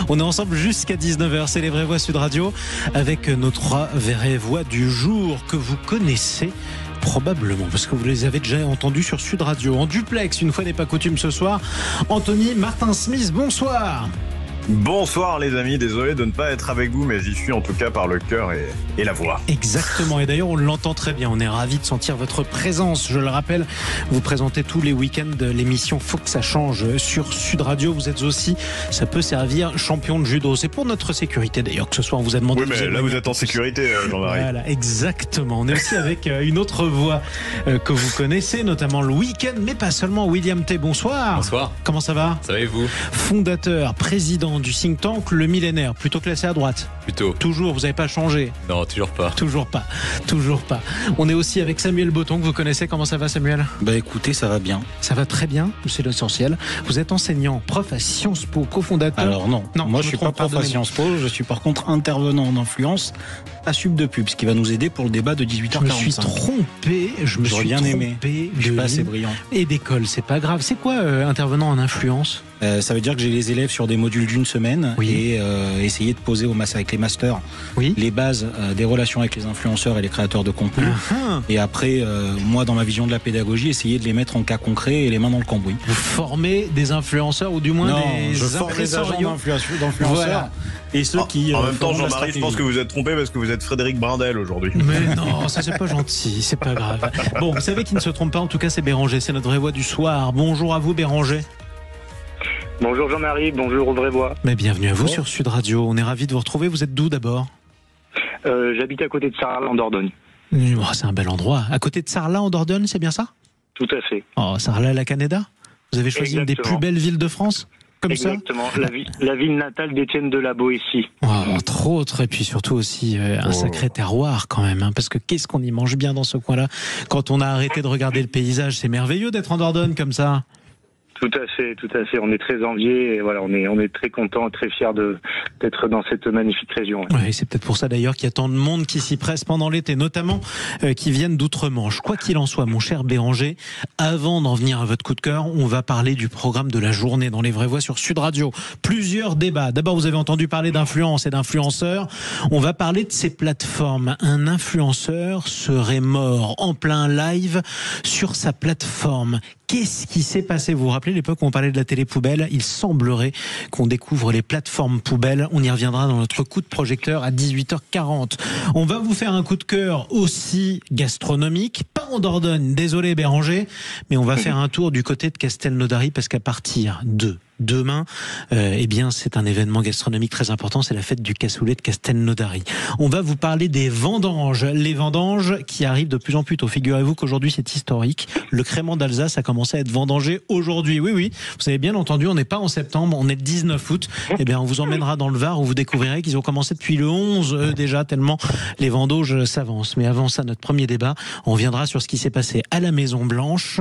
On est ensemble jusqu'à 19h, c'est les vraies voix Sud Radio avec nos 3 vraies voix du jour que vous connaissez probablement parce que vous les avez déjà entendus sur Sud Radio. En duplex, une fois n'est pas coutume ce soir, Anthony Martin-Smith, bonsoir. Bonsoir les amis, désolé de ne pas être avec vous, mais j'y suis en tout cas par le cœur et la voix. Exactement, et d'ailleurs on l'entend très bien, on est ravis de sentir votre présence. Je le rappelle, vous présentez tous les week-ends l'émission Faut que ça change sur Sud Radio. Vous êtes aussi, ça peut servir, champion de judo. C'est pour notre sécurité d'ailleurs que ce soir on vous a demandé. Oui, mais là vous êtes en sécurité, Jean-Marie. Voilà, exactement. On est aussi avec une autre voix que vous connaissez, notamment le week-end, mais pas seulement. William T, bonsoir. Bonsoir. Comment ça va? Ça va et vous? Fondateur, président du think tank Le Millénaire, plutôt classé à droite. Plutôt. Toujours, vous n'avez pas changé? Non, toujours pas. Toujours pas. Toujours pas. On est aussi avec Samuel Botton, que vous connaissez. Comment ça va, Samuel? Bah écoutez, ça va bien. Ça va très bien, c'est l'essentiel. Vous êtes enseignant, prof à Sciences Po, cofondateur. Alors non, moi je suis pas prof à Sciences Po, je suis par contre intervenant en influence à Sub de Pub, ce qui va nous aider pour le débat de 18h45. Je me suis trompé, J'aurais bien aimé. Je suis pas assez brillant. Et d'école, c'est pas grave. C'est quoi intervenant en influence? Ça veut dire que j'ai les élèves sur des modules d'une semaine et essayer de poser avec les masters les bases des relations avec les influenceurs et les créateurs de contenu. Et après, moi dans ma vision de la pédagogie, essayer de les mettre en cas concret et les mains dans le cambouis. Vous formez des influenceurs ou du moins des impresarios d'influenceurs. Voilà. Et ceux qui en même temps, Jean-Marie, je pense que vous êtes trompé parce que vous êtes Frédéric Brindel aujourd'hui. Mais non, ça c'est pas gentil, c'est pas grave. Bon, vous savez qui ne se trompe pas, en tout cas c'est Béranger, c'est notre vraie voix du soir. Bonjour à vous Béranger. Bonjour Jean-Marie, bonjour aux vraies voix. Mais bienvenue à vous sur Sud Radio, on est ravis de vous retrouver. Vous êtes d'où d'abord? J'habite à côté de Sarlat en Dordogne. Oh, c'est un bel endroit. À côté de Sarlat en Dordogne, c'est bien ça? Tout à fait. Oh, Sarlat-la-Canéda? Vous avez choisi une des plus belles villes de France? Comme exactement, la ville natale d'Étienne de la Boétie. Oh, entre autres, et puis surtout aussi un sacré terroir quand même, hein, parce que qu'est-ce qu'on y mange bien dans ce coin-là. Quand on a arrêté de regarder le paysage, c'est merveilleux d'être en Dordogne comme ça. Tout à fait. On est très enviés et voilà, on est très contents, très fiers d'être dans cette magnifique région. Oui, c'est peut-être pour ça d'ailleurs qu'il y a tant de monde qui s'y presse pendant l'été, notamment qui viennent d'outre-Manche. Quoi qu'il en soit, mon cher Béranger, avant d'en venir à votre coup de cœur, on va parler du programme de la journée dans les vraies voix sur Sud Radio. Plusieurs débats. D'abord, vous avez entendu parler d'influence et d'influenceurs. On va parler de ces plateformes. Un influenceur serait mort en plein live sur sa plateforme. Qu'est-ce qui s'est passé? Vous vous rappelez l'époque où on parlait de la télé poubelle? Il semblerait qu'on découvre les plateformes poubelles. On y reviendra dans notre coup de projecteur à 18h40. On va vous faire un coup de cœur aussi gastronomique. Pas en Dordogne, désolé Béranger, mais on va faire un tour du côté de Castelnaudary parce qu'à partir de demain, eh bien, c'est un événement gastronomique très important, c'est la fête du cassoulet de Castelnaudary. On va vous parler des vendanges, les vendanges qui arrivent de plus en plus tôt. Figurez-vous qu'aujourd'hui c'est historique. Le crément d'Alsace a commencé à être vendangé aujourd'hui. Oui, vous avez bien entendu, on n'est pas en septembre, on est le 19 août. Eh bien, on vous emmènera dans le Var où vous découvrirez qu'ils ont commencé depuis le 11 déjà, tellement les vendanges s'avancent. Mais avant ça, notre premier débat, on viendra sur ce qui s'est passé à la Maison Blanche.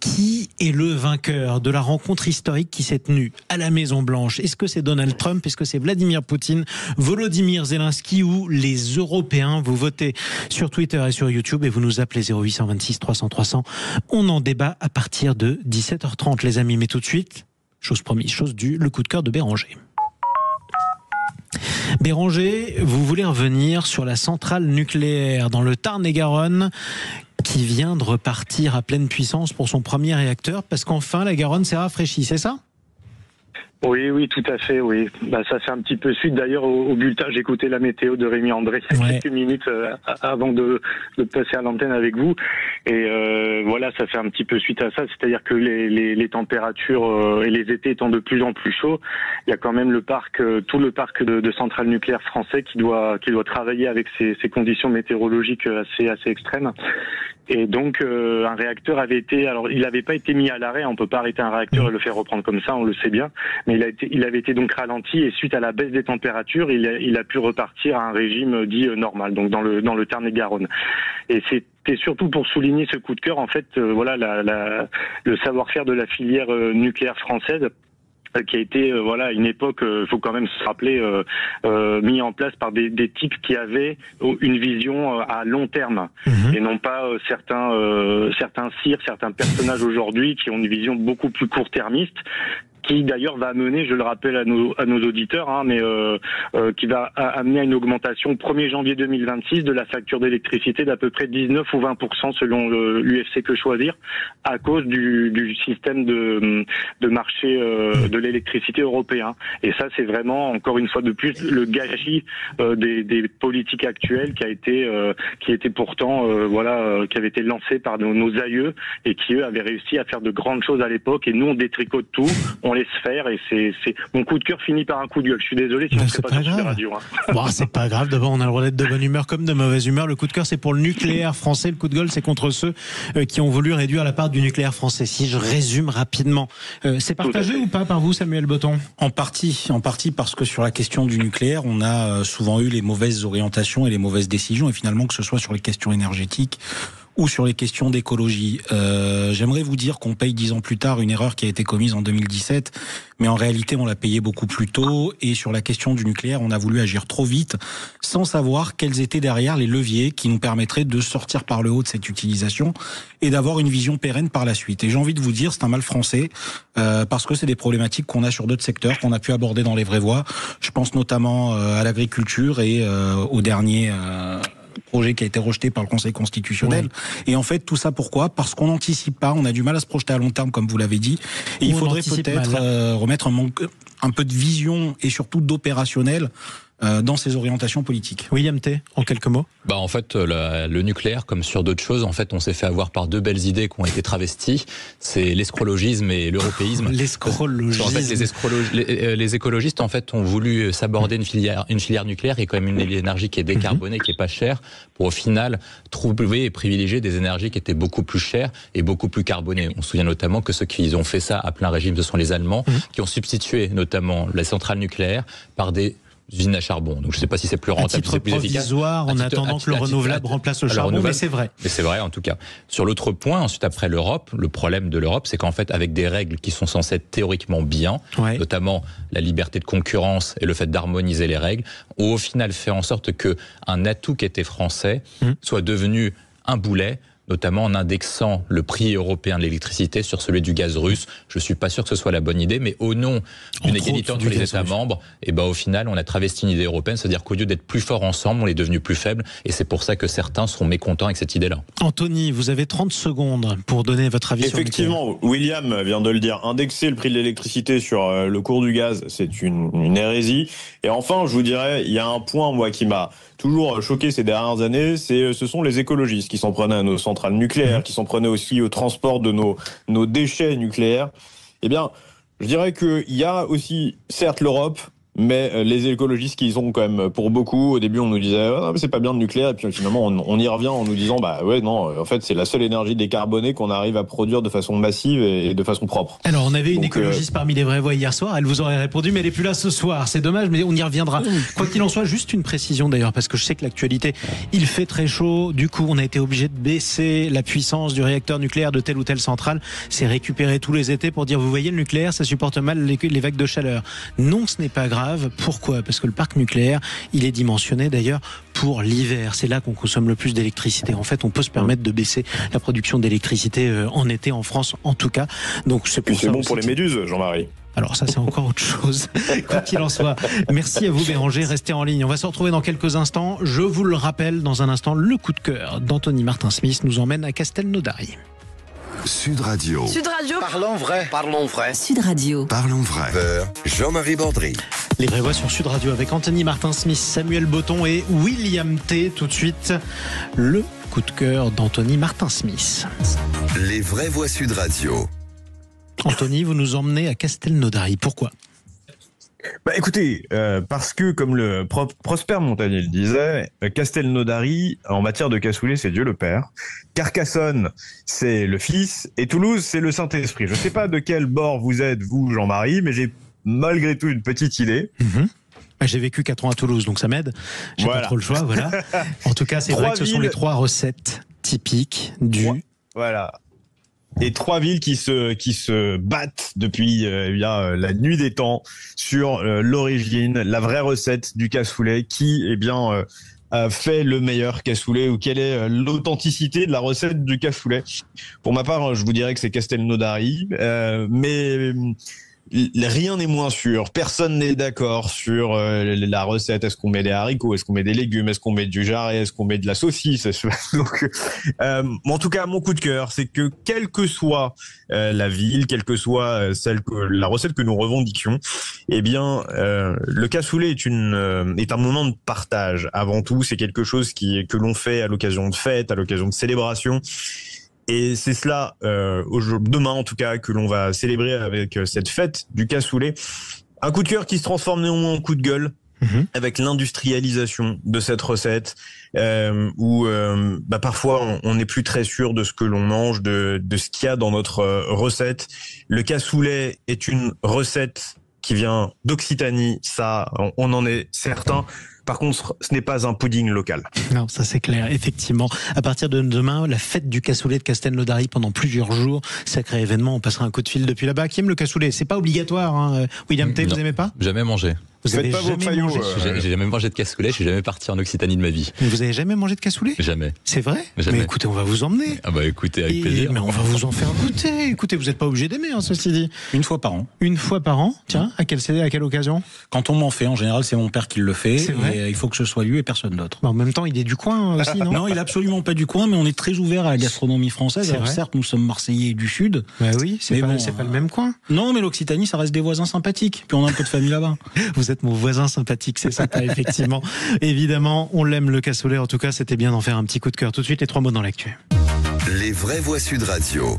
Qui est le vainqueur de la rencontre historique qui s'est tenue à la Maison Blanche? Est-ce que c'est Donald Trump? Est-ce que c'est Vladimir Poutine? Volodymyr Zelensky ou les Européens? Vous votez sur Twitter et sur YouTube et vous nous appelez 0826 300 300. On en débat à partir de 17h30 les amis. Mais tout de suite, chose promise, chose due, le coup de cœur de Béranger. Béranger, vous voulez revenir sur la centrale nucléaire dans le Tarn-et-Garonne qui vient de repartir à pleine puissance pour son premier réacteur parce qu'enfin la Garonne s'est rafraîchie, c'est ça? Oui, tout à fait, oui. Ça fait un petit peu suite d'ailleurs au bulletin. J'ai écouté la météo de Rémi André quelques minutes avant de passer à l'antenne avec vous. Et voilà, ça fait un petit peu suite à ça. C'est-à-dire que les températures et les étés étant de plus en plus chauds, il y a quand même tout le parc de centrales nucléaires français qui doit travailler avec ces conditions météorologiques assez extrêmes. Et donc un réacteur il n'avait pas été mis à l'arrêt. On peut pas arrêter un réacteur et le faire reprendre comme ça, on le sait bien. Mais il avait été donc ralenti et suite à la baisse des températures, il a pu repartir à un régime dit normal, donc dans le Tarn-et-Garonne. Et c'était surtout pour souligner ce coup de cœur, en fait, voilà le savoir-faire de la filière nucléaire française. Qui a été, à une époque, faut quand même se rappeler, mis en place par des types qui avaient une vision à long terme, et non pas certains sires, certains personnages aujourd'hui qui ont une vision beaucoup plus court-termiste. qui d'ailleurs va amener, je le rappelle à nos auditeurs, qui va amener à une augmentation au 1er janvier 2026 de la facture d'électricité d'à peu près 19 ou 20% selon l'UFC Que Choisir, à cause du système de marché de l'électricité européen. Et ça, c'est vraiment, encore une fois de plus, le gâchis des politiques actuelles qui était pourtant qui avait été lancé par nos aïeux et qui eux avaient réussi à faire de grandes choses à l'époque. Et nous, on détricote tout, on laisse faire, et c'est mon coup de cœur finit par un coup de gueule. Je suis désolé si on ne fait pas sur la radio. Bon, c'est pas grave. D'abord, on a le droit d'être de bonne humeur comme de mauvaise humeur. Le coup de cœur, c'est pour le nucléaire français. Le coup de gueule, c'est contre ceux qui ont voulu réduire la part du nucléaire français. Si je résume rapidement, c'est partagé ou pas par vous, Samuel Botton? En partie, parce que sur la question du nucléaire, on a souvent eu les mauvaises orientations et les mauvaises décisions, et finalement, que ce soit sur les questions énergétiques ou sur les questions d'écologie. J'aimerais vous dire qu'on paye 10 ans plus tard une erreur qui a été commise en 2017, mais en réalité on l'a payée beaucoup plus tôt, et sur la question du nucléaire, on a voulu agir trop vite, sans savoir quels étaient derrière les leviers qui nous permettraient de sortir par le haut de cette utilisation et d'avoir une vision pérenne par la suite. Et j'ai envie de vous dire, c'est un mal français, parce que c'est des problématiques qu'on a sur d'autres secteurs, qu'on a pu aborder dans les vraies voies. Je pense notamment à l'agriculture et au dernier projet qui a été rejeté par le Conseil constitutionnel. Ouais. Et en fait, tout ça pourquoi? Parce qu'on n'anticipe pas, on a du mal à se projeter à long terme, comme vous l'avez dit. Et il faudrait peut-être remettre un peu de vision et surtout d'opérationnel dans ces orientations politiques. William T, en quelques mots. En fait, le nucléaire, comme sur d'autres choses, en fait, on s'est fait avoir par deux belles idées qui ont été travesties. C'est l'escrologisme et l'européisme. L'escrologisme. En fait, les écologistes, en fait, ont voulu s'aborder une filière nucléaire qui est quand même une énergie qui est décarbonée, qui est pas chère, pour au final trouver et privilégier des énergies qui étaient beaucoup plus chères et beaucoup plus carbonées. On se souvient notamment que ceux qui ont fait ça à plein régime, ce sont les Allemands, qui ont substitué notamment les centrales nucléaires par des usines à charbon. Donc je ne sais pas si c'est plus rentable, si c'est plus efficace. Provisoire, en attendant que le renouvelable remplace le charbon, mais c'est vrai. Mais c'est vrai en tout cas. Sur l'autre point, ensuite après l'Europe, le problème de l'Europe, c'est qu'en fait avec des règles qui sont censées être théoriquement bien, notamment la liberté de concurrence et le fait d'harmoniser les règles, ont au final fait en sorte que un atout qui était français soit devenu un boulet, notamment en indexant le prix européen de l'électricité sur celui du gaz russe. Je suis pas sûr que ce soit la bonne idée, mais au nom d'une égalité entre les États membres, au final, on a travesti une idée européenne, c'est-à-dire qu'au lieu d'être plus forts ensemble, on est devenu plus faibles, et c'est pour ça que certains sont mécontents avec cette idée-là. Anthony, vous avez 30 secondes pour donner votre avis. Effectivement, William vient de le dire, indexer le prix de l'électricité sur le cours du gaz, c'est une hérésie. Et enfin, je vous dirais, il y a un point, moi, qui m'a toujours choqué ces dernières années, ce sont les écologistes qui s'en prenaient à nos centrales nucléaires, qui s'en prenaient aussi au transport de nos déchets nucléaires. Eh bien, je dirais qu'il y a aussi, certes, l'Europe, mais les écologistes qui y sont quand même pour beaucoup. Au début, on nous disait mais c'est pas bien le nucléaire, et puis finalement on y revient en nous disant en fait c'est la seule énergie décarbonée qu'on arrive à produire de façon massive et de façon propre. Alors on avait une écologiste parmi les vraies voix hier soir, elle vous aurait répondu, mais elle est plus là ce soir. C'est dommage, mais on y reviendra. Quoi qu'il en soit, juste une précision d'ailleurs, parce que je sais que l'actualité, il fait très chaud. Du coup, on a été obligé de baisser la puissance du réacteur nucléaire de telle ou telle centrale. C'est récupéré tous les étés pour dire vous voyez le nucléaire, ça supporte mal les vagues de chaleur. Non, ce n'est pas grave. Pourquoi? Parce que le parc nucléaire, il est dimensionné d'ailleurs pour l'hiver. C'est là qu'on consomme le plus d'électricité. En fait, on peut se permettre de baisser la production d'électricité en été en France, en tout cas. Donc c'est bon pour les méduses, Jean-Marie. Alors ça, c'est encore autre chose. Quoi qu'il en soit, merci à vous Béranger, restez en ligne. On va se retrouver dans quelques instants. Je vous le rappelle, dans un instant, le coup de cœur d'Anthony Martin-Smith nous emmène à Castelnaudary. Sud Radio. Sud Radio. Parlons vrai. Parlons vrai. Sud Radio. Parlons vrai. Jean-Marie Bordry. Les vraies voix sur Sud Radio avec Anthony Martin-Smith, Samuel Botton et William T. Tout de suite, le coup de cœur d'Anthony Martin-Smith. Les vraies voix Sud Radio. Anthony, vous nous emmenez à Castelnaudary. Pourquoi ? Écoutez, parce que comme le Prosper Montagnier le disait, Castelnaudary, en matière de cassoulet, c'est Dieu le Père. Carcassonne, c'est le Fils. Et Toulouse, c'est le Saint-Esprit. Je ne sais pas de quel bord vous êtes, vous, Jean-Marie, mais j'ai malgré tout une petite idée. J'ai vécu 4 ans à Toulouse, donc ça m'aide. J'ai pas trop le choix, voilà. En tout cas, c'est vrai que ce sont les 3 recettes typiques du... Voilà. Et 3 villes qui se battent depuis la nuit des temps sur l'origine, la vraie recette du cassoulet, qui fait le meilleur cassoulet, ou quelle est l'authenticité de la recette du cassoulet. Pour ma part, je vous dirais que c'est Castelnaudary, mais rien n'est moins sûr. Personne n'est d'accord sur la recette. Est-ce qu'on met des haricots? Est-ce qu'on met des légumes? Est-ce qu'on met du jarret? Est-ce qu'on met de la saucisse? Donc, en tout cas, mon coup de cœur, c'est que quelle que soit la ville, quelle que soit la recette que nous revendiquions, eh bien, le cassoulet est un moment de partage. Avant tout, c'est quelque chose que l'on fait à l'occasion de fêtes, à l'occasion de célébrations. Et c'est cela, demain en tout cas, que l'on va célébrer avec cette fête du cassoulet. Un coup de cœur qui se transforme néanmoins en coup de gueule, avec l'industrialisation de cette recette, où parfois on n'est plus très sûr de ce que l'on mange, de ce qu'il y a dans notre recette. Le cassoulet est une recette qui vient d'Occitanie, ça, on en est certain. Par contre, ce n'est pas un pudding local. Non, ça c'est clair, effectivement. À partir de demain, la fête du cassoulet de Castelnaudary pendant plusieurs jours. Sacré événement, on passera un coup de fil depuis là-bas. Qui aime le cassoulet? C'est pas obligatoire, hein. William T, vous aimez pas? Jamais mangé. Vous avez jamais mangé? J'ai jamais mangé de cassoulet, je suis jamais parti en Occitanie de ma vie. Mais vous avez jamais mangé de cassoulet? Jamais. C'est vrai? Jamais. Mais écoutez, on va vous emmener. Ah bah écoutez, avec plaisir. Mais on va vous en faire goûter. Écoutez, vous n'êtes pas obligé d'aimer, hein, ceci dit. Une fois par an. Une fois par an? Tiens, à quelle occasion? Quand on m'en fait, en général, c'est mon père qui le fait. C'est vrai. Et il faut que ce soit lui et personne d'autre. En même temps, il est du coin aussi, non? Non, il est absolument pas du coin, mais on est très ouvert à la gastronomie française. Alors certes, nous sommes Marseillais du Sud. Bah oui, c'est pas le même coin. Non, mais l'Occitanie, ça reste des voisins sympathiques. Puis on a un peu de famille là-bas. Vous êtes mon voisin sympathique, c'est sympa, effectivement. Évidemment, on l'aime le cassoulet. En tout cas, c'était bien d'en faire un petit coup de cœur. Tout de suite, les 3 mots dans l'actu. Les vraies voix Sud Radio.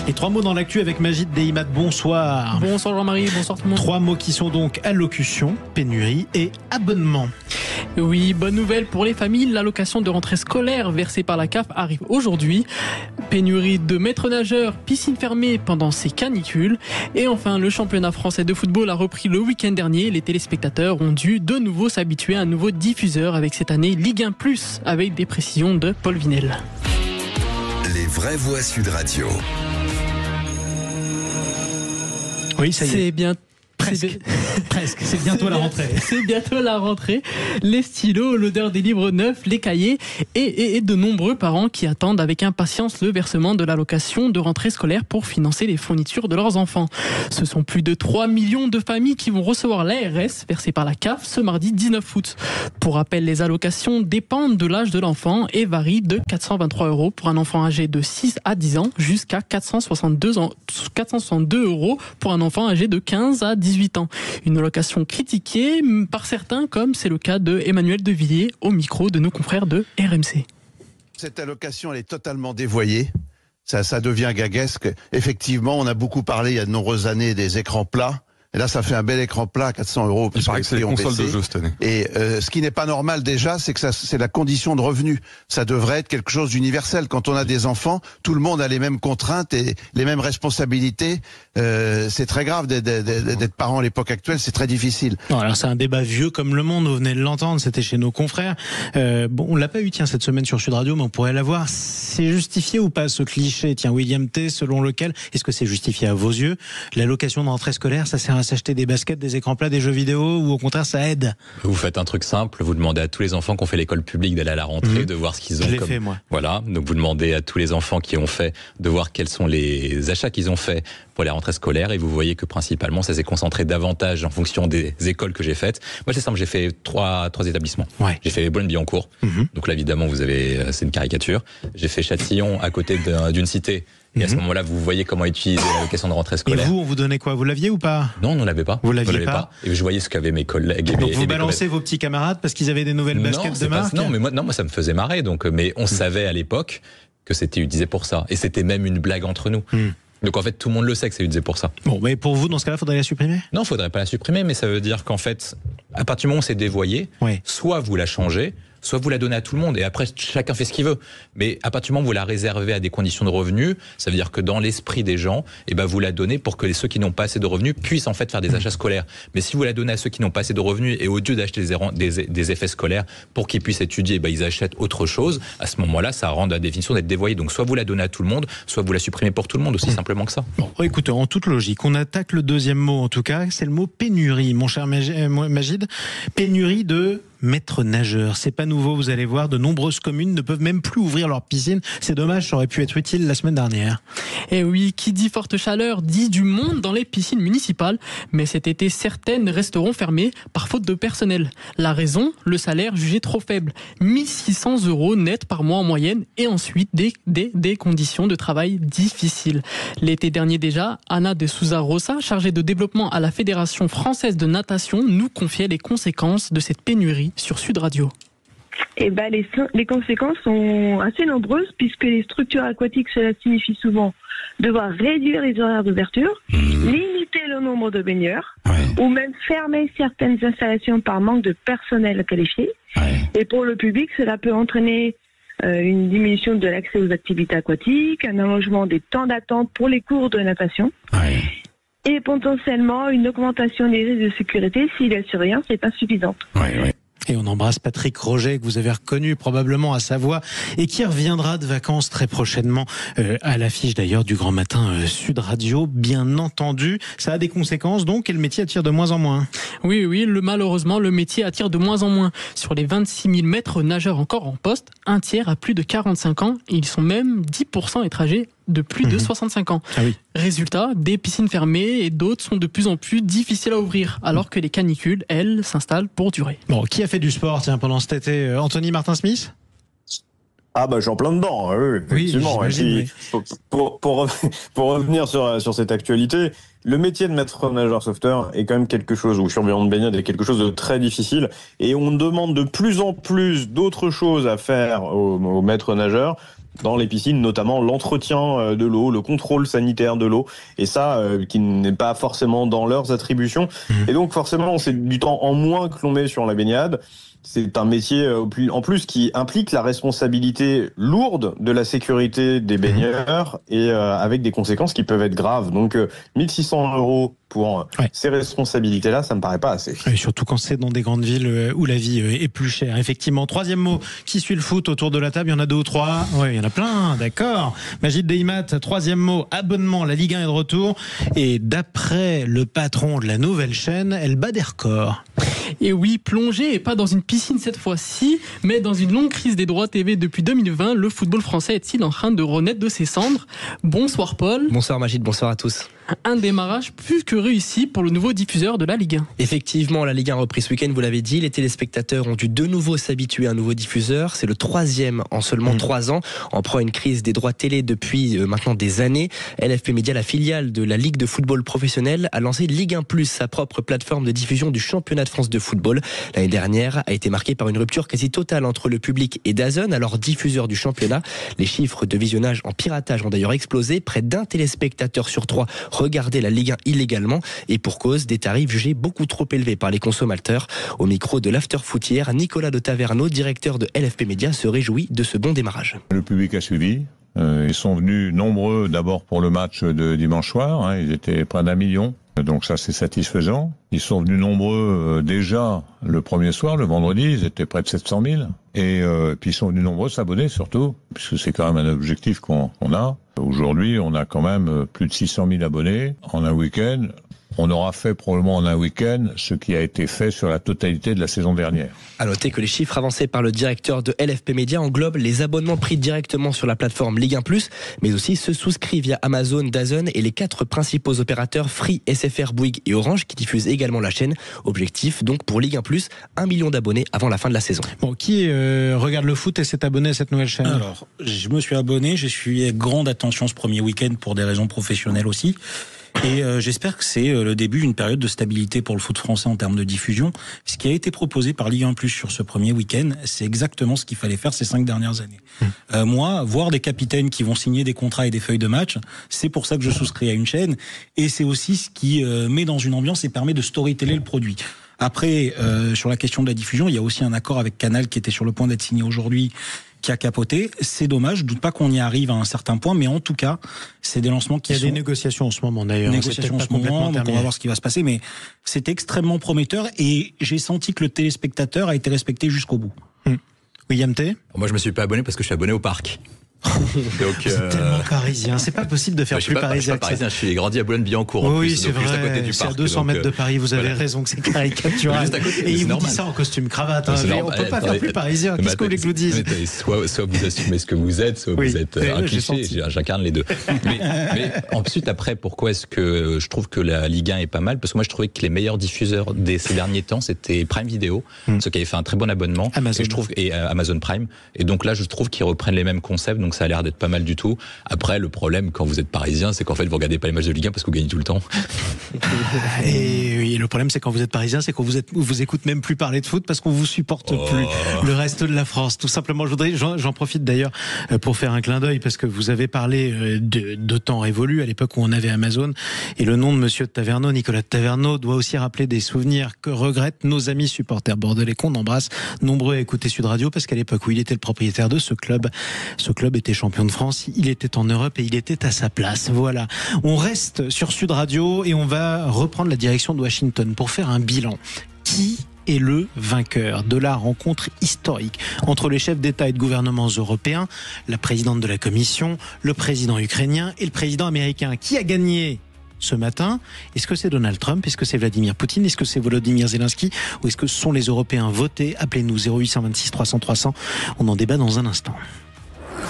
Les 3 mots dans l'actu avec Magid Dehimat. Bonsoir. Bonsoir Jean-Marie, bonsoir tout le monde. 3 mots qui sont donc allocution, pénurie et abonnement. Oui, bonne nouvelle pour les familles. L'allocation de rentrée scolaire versée par la CAF arrive aujourd'hui. Pénurie de maîtres nageurs, piscine fermée pendant ces canicules. Et enfin, le championnat français de football a repris le week-end dernier. Les téléspectateurs ont dû de nouveau s'habituer à un nouveau diffuseur avec cette année Ligue 1+, avec des précisions de Paul Vinel. Les vraies voix Sud Radio. Oui, ça y est. C'est bien. Presque, c'est bientôt la rentrée. C'est bientôt la rentrée. Les stylos, l'odeur des livres neufs, les cahiers et de nombreux parents qui attendent avec impatience le versement de l'allocation de rentrée scolaire pour financer les fournitures de leurs enfants. Ce sont plus de 3 millions de familles qui vont recevoir l'ARS versée par la CAF ce mardi 19 août. Pour rappel, les allocations dépendent de l'âge de l'enfant et varient de 423 € pour un enfant âgé de 6 à 10 ans jusqu'à 462 € pour un enfant âgé de 15 à 18 ans. Une allocation critiquée par certains, comme c'est le cas de Emmanuel Devilliers au micro de nos confrères de RMC. Cette allocation, elle est totalement dévoyée. Ça devient gaguesque. Effectivement, on a beaucoup parlé il y a de nombreuses années des écrans plats. Et là, ça fait un bel écran plat, 400 €. Il paraît que c'est les consoles de jeux cette année. Et ce qui n'est pas normal déjà, c'est que c'est la condition de revenu. Ça devrait être quelque chose d'universel. Quand on a des enfants, tout le monde a les mêmes contraintes et les mêmes responsabilités. C'est très grave d'être parent à l'époque actuelle, c'est très difficile. Non, alors c'est un débat vieux comme le monde, vous venez de l'entendre, c'était chez nos confrères. Bon, on l'a pas eu cette semaine sur Sud Radio, mais on pourrait l'avoir. C'est justifié ou pas ce cliché, William T, selon lequel, est-ce que c'est justifié à vos yeux, l'allocation de rentrée scolaire, ça sert à s'acheter des baskets, des écrans plats, des jeux vidéo, ou au contraire ça aide? Vous faites un truc simple, vous demandez à tous les enfants qui ont fait l'école publique d'aller à la rentrée, de voir ce qu'ils ont. Je l'ai fait, moi. Voilà, donc vous demandez à tous les enfants qui ont fait de voir quels sont les achats qu'ils ont fait pour la rentrée scolaire, et vous voyez que principalement ça s'est concentré davantage en fonction des écoles que j'ai faites. Moi c'est simple, j'ai fait trois établissements. Ouais. J'ai fait Boulogne-Billancourt, donc là évidemment vous avez, c'est une caricature. J'ai fait Châtillon à côté d'une cité. Et à ce moment-là, vous voyez comment utiliser l'allocation de rentrée scolaire. Et vous, on vous donnait quoi? Vous l'aviez ou pas? Non, on ne l'avait pas. Vous l'aviez pas? Et je voyais ce qu'avaient mes collègues. Donc vous balancez vos petits camarades parce qu'ils avaient des nouvelles baskets de marque? Non, mais moi ça me faisait marrer. Donc, mais on savait à l'époque que c'était utilisé pour ça. Et c'était même une blague entre nous. Donc en fait, tout le monde le sait que c'est utilisé pour ça. Bon, mais pour vous, dans ce cas-là, faudrait la supprimer? Non, il faudrait pas la supprimer, mais ça veut dire qu'en fait, à partir du moment où c'est dévoyé, soit vous la changez, soit vous la donnez à tout le monde, et après chacun fait ce qu'il veut. Mais à partir du moment où vous la réservez à des conditions de revenus, ça veut dire que dans l'esprit des gens, vous la donnez pour que ceux qui n'ont pas assez de revenus puissent en fait faire des achats scolaires. Mais si vous la donnez à ceux qui n'ont pas assez de revenus, et au lieu d'acheter des effets scolaires pour qu'ils puissent étudier, ils achètent autre chose, à ce moment-là, ça rend la définition d'être dévoyé. Donc soit vous la donnez à tout le monde, soit vous la supprimez pour tout le monde, aussi simplement que ça. Bon, écoutez, en toute logique, on attaque le deuxième mot en tout cas, c'est le mot pénurie, mon cher Magid. Pénurie de maîtres nageurs. C'est pas nouveau, vous allez voir, de nombreuses communes ne peuvent même plus ouvrir leur piscine. C'est dommage, ça aurait pu être utile la semaine dernière. Et oui, qui dit forte chaleur dit du monde dans les piscines municipales. Mais cet été, certaines resteront fermées par faute de personnel. La raison, le salaire jugé trop faible. 1 600 € net par mois en moyenne et ensuite des conditions de travail difficiles. L'été dernier déjà, Anna de Souza Rosa, chargée de développement à la Fédération française de natation, nous confiait les conséquences de cette pénurie sur Sud Radio. Eh ben, les conséquences sont assez nombreuses puisque les structures aquatiques, cela signifie souvent devoir réduire les horaires d'ouverture, limiter le nombre de baigneurs ou même fermer certaines installations par manque de personnel qualifié. Et pour le public, cela peut entraîner une diminution de l'accès aux activités aquatiques, un allongement des temps d'attente pour les cours de natation et potentiellement une augmentation des risques de sécurité si la surveillance n'est pas suffisante. Et on embrasse Patrick Roget, que vous avez reconnu probablement à Savoie, et qui reviendra de vacances très prochainement, à l'affiche d'ailleurs du Grand Matin Sud Radio, bien entendu. Ça a des conséquences donc, et le métier attire de moins en moins. Oui, malheureusement, le métier attire de moins en moins. Sur les 26 000 maîtres nageurs encore en poste, un tiers a plus de 45 ans, et ils sont même 10% étrangers de plus de 65 ans. Résultat, des piscines fermées et d'autres sont de plus en plus difficiles à ouvrir, alors que les canicules, elles, s'installent pour durer. Bon, qui a fait du sport pendant cet été? Anthony Martin-Smith? Ah bah je suis en plein dedans, oui, effectivement. Pour revenir sur cette actualité, le métier de maître nageur sauveteur est quand même quelque chose, ou surveillant de baignade est quelque chose de très difficile, et on demande de plus en plus d'autres choses à faire aux maîtres nageurs dans les piscines, notamment l'entretien de l'eau, le contrôle sanitaire de l'eau, et ça qui n'est pas forcément dans leurs attributions. Et donc forcément c'est du temps en moins que l'on met sur la baignade. C'est un métier en plus qui implique la responsabilité lourde de la sécurité des baigneurs et avec des conséquences qui peuvent être graves. Donc 1 600 € pour ces responsabilités-là, ça me paraît pas assez. Et surtout quand c'est dans des grandes villes où la vie est plus chère. Effectivement. Troisième mot, qui suit le foot autour de la table? Il y en a 2 ou 3? Oui, il y en a plein, d'accord. Majid Deimat, troisième mot, abonnement. La Ligue 1 est de retour. Et d'après le patron de la nouvelle chaîne, elle bat des records. Et oui, plongé, et pas dans une piscine cette fois-ci, mais dans une longue crise des droits TV depuis 2020, le football français est-il en train de renaître de ses cendres? Bonsoir Paul. Bonsoir Majid, bonsoir à tous. Un démarrage plus que réussi pour le nouveau diffuseur de la Ligue 1. Effectivement, la Ligue 1 a repris ce week-end, vous l'avez dit. Les téléspectateurs ont dû de nouveau s'habituer à un nouveau diffuseur. C'est le 3e en seulement 3 ans. En proie à une crise des droits télé depuis maintenant des années. LFP Média, la filiale de la Ligue de football professionnel, a lancé Ligue 1+, sa propre plateforme de diffusion du championnat de France de football. L'année dernière a été marquée par une rupture quasi totale entre le public et DAZN, alors diffuseur du championnat. Les chiffres de visionnage en piratage ont d'ailleurs explosé. Près d'1 téléspectateur sur 3 regardait la Ligue 1 illégalement, et pour cause, des tarifs jugés beaucoup trop élevés par les consommateurs. Au micro de l'Afterfoot hier, Nicolas de Taverneau, directeur de LFP Média, se réjouit de ce bon démarrage. Le public a suivi. Ils sont venus nombreux d'abord pour le match de dimanche soir. Ils étaient près d'1 million. Donc ça, c'est satisfaisant. Ils sont venus nombreux déjà le premier soir, le vendredi. Ils étaient près de 700 000. Et puis ils sont venus nombreux s'abonner surtout, puisque c'est quand même un objectif qu'on a. Aujourd'hui, on a quand même plus de 600 000 abonnés en un week-end. On aura fait probablement en un week-end ce qui a été fait sur la totalité de la saison dernière. À noter que les chiffres avancés par le directeur de LFP Média englobent les abonnements pris directement sur la plateforme Ligue 1+, mais aussi ceux souscrits via Amazon, DAZN et les 4 principaux opérateurs Free, SFR, Bouygues et Orange qui diffusent également la chaîne. Objectif donc pour Ligue 1+, 1 million d'abonnés avant la fin de la saison. Bon, qui regarde le foot et s'est abonné à cette nouvelle chaîne? Alors, je me suis abonné, j'ai suivi avec grande attention ce premier week-end pour des raisons professionnelles aussi. Et j'espère que c'est le début d'une période de stabilité pour le foot français en termes de diffusion. Ce qui a été proposé par Ligue 1+ sur ce premier week-end, c'est exactement ce qu'il fallait faire ces 5 dernières années. Moi, voir des capitaines qui vont signer des contrats et des feuilles de match, c'est pour ça que je souscris à une chaîne. Et c'est aussi ce qui met dans une ambiance et permet de storyteller le produit. Après, sur la question de la diffusion, il y a aussi un accord avec Canal qui était sur le point d'être signé aujourd'hui, qui a capoté. C'est dommage, je doute pas qu'on y arrive à un certain point, mais en tout cas, c'est des lancements qui sont... Il y a des négociations en ce moment d'ailleurs. Négociations en ce moment, donc on va voir ce qui va se passer, mais c'est extrêmement prometteur et j'ai senti que le téléspectateur a été respecté jusqu'au bout. William T. Moi, je me suis pas abonné parce que je suis abonné au parc. Donc, c'est tellement parisien. C'est pas possible de faire plus parisien. Je suis pas parisien, je suis grandi à Boulogne-Billancourt. Oui, c'est vrai. Juste à côté du c'est parc, à 200 mètres de Paris. Vous avez raison que c'est caricatural. Et il vous dit ça en costume cravate. Mais on peut pas faire plus parisien. Qu'est-ce que vous voulez que je vous dise? Soit vous assumez ce que vous êtes, soit vous êtes un cliché. J'incarne les deux. Mais ensuite, après, pourquoi est-ce que je trouve que la Ligue 1 est pas mal? Parce que moi, je trouvais que les meilleurs diffuseurs ces derniers temps, c'était Prime Video, ceux qui avaient fait un très bon abonnement. Et Amazon Prime. Et donc là, je trouve qu'ils reprennent les mêmes concepts, donc ça a l'air d'être pas mal du tout. Après, le problème, quand vous êtes parisien, c'est qu'en fait, vous regardez pas les matchs de Ligue 1 parce que vous gagnez tout le temps. Et oui, le problème, c'est quand vous êtes parisien, c'est qu'on vous écoute même plus parler de foot parce qu'on vous supporte plus. Le reste de la France, tout simplement. J'en profite d'ailleurs pour faire un clin d'œil parce que vous avez parlé de temps révolus à l'époque où on avait Amazon, et le nom de Monsieur de Taverneau, Nicolas de Taverneau, doit aussi rappeler des souvenirs que regrettent nos amis supporters bordelais qu'on embrasse, nombreux à écouter Sud Radio, parce qu'à l'époque où il était le propriétaire de ce club était champion de France, il était en Europe et il était à sa place. Voilà. On reste sur Sud Radio et on va reprendre la direction de Washington pour faire un bilan. Qui est le vainqueur de la rencontre historique entre les chefs d'État et de gouvernements européens, la présidente de la Commission, le président ukrainien et le président américain? Qui a gagné ce matin? Est-ce que c'est Donald Trump? Est-ce que c'est Vladimir Poutine? Est-ce que c'est Volodymyr Zelensky? Ou est-ce que ce sont les Européens votés? Appelez-nous 0826 300 300. On en débat dans un instant.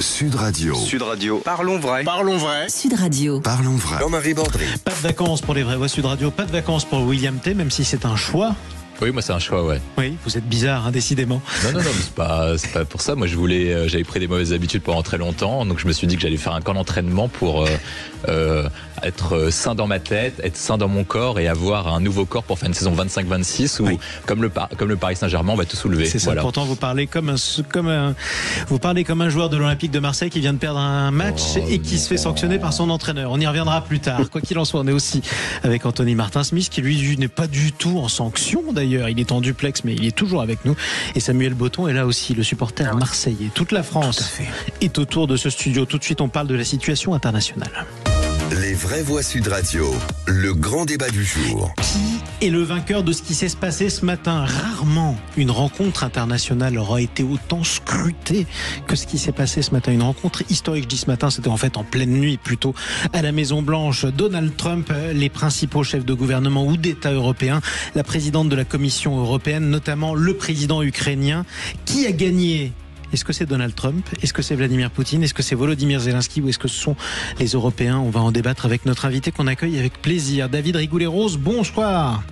Sud Radio. Sud Radio. Parlons vrai. Parlons vrai. Sud Radio. Parlons vrai. Jean-Marie Bordry. Pas de vacances pour les vraies voix Sud Radio. Pas de vacances pour William T, même si c'est un choix. Oui, moi c'est un choix, ouais. Oui, vous êtes bizarre, décidément. Non, c'est pas pour ça. Moi, j'avais pris des mauvaises habitudes pendant très longtemps, donc je me suis dit que j'allais faire un camp d'entraînement pour être sain dans ma tête, être sain dans mon corps et avoir un nouveau corps pour faire une saison 25-26 où, comme le Paris Saint-Germain, on va tout soulever. C'est ça. Voilà. Pourtant, vous parlez comme un joueur de l'Olympique de Marseille qui vient de perdre un match et qui se fait sanctionner par son entraîneur. On y reviendra plus tard. Quoi qu'il en soit, on est aussi avec Anthony Martin-Smith qui lui n'est pas du tout en sanction. D'ailleurs, il est en duplex, mais il est toujours avec nous. Et Samuel Botton est là aussi, le supporter marseillais. Toute la France est autour de ce studio. Tout de suite, on parle de la situation internationale. Les vraies voix Sud Radio, le grand débat du jour. Qui est le vainqueur de ce qui s'est passé ce matin? Rarement une rencontre internationale aura été autant scrutée que ce qui s'est passé ce matin. Une rencontre historique, je dis ce matin, c'était en fait en pleine nuit plutôt, à la Maison-Blanche. Donald Trump, les principaux chefs de gouvernement ou d'État européens, la présidente de la Commission européenne, notamment le président ukrainien. Qui a gagné? Est-ce que c'est Donald Trump? Est-ce que c'est Vladimir Poutine? Est-ce que c'est Volodymyr Zelensky? Ou est-ce que ce sont les Européens? On va en débattre avec notre invité qu'on accueille avec plaisir. David Rigoulet-Rose, bonsoir.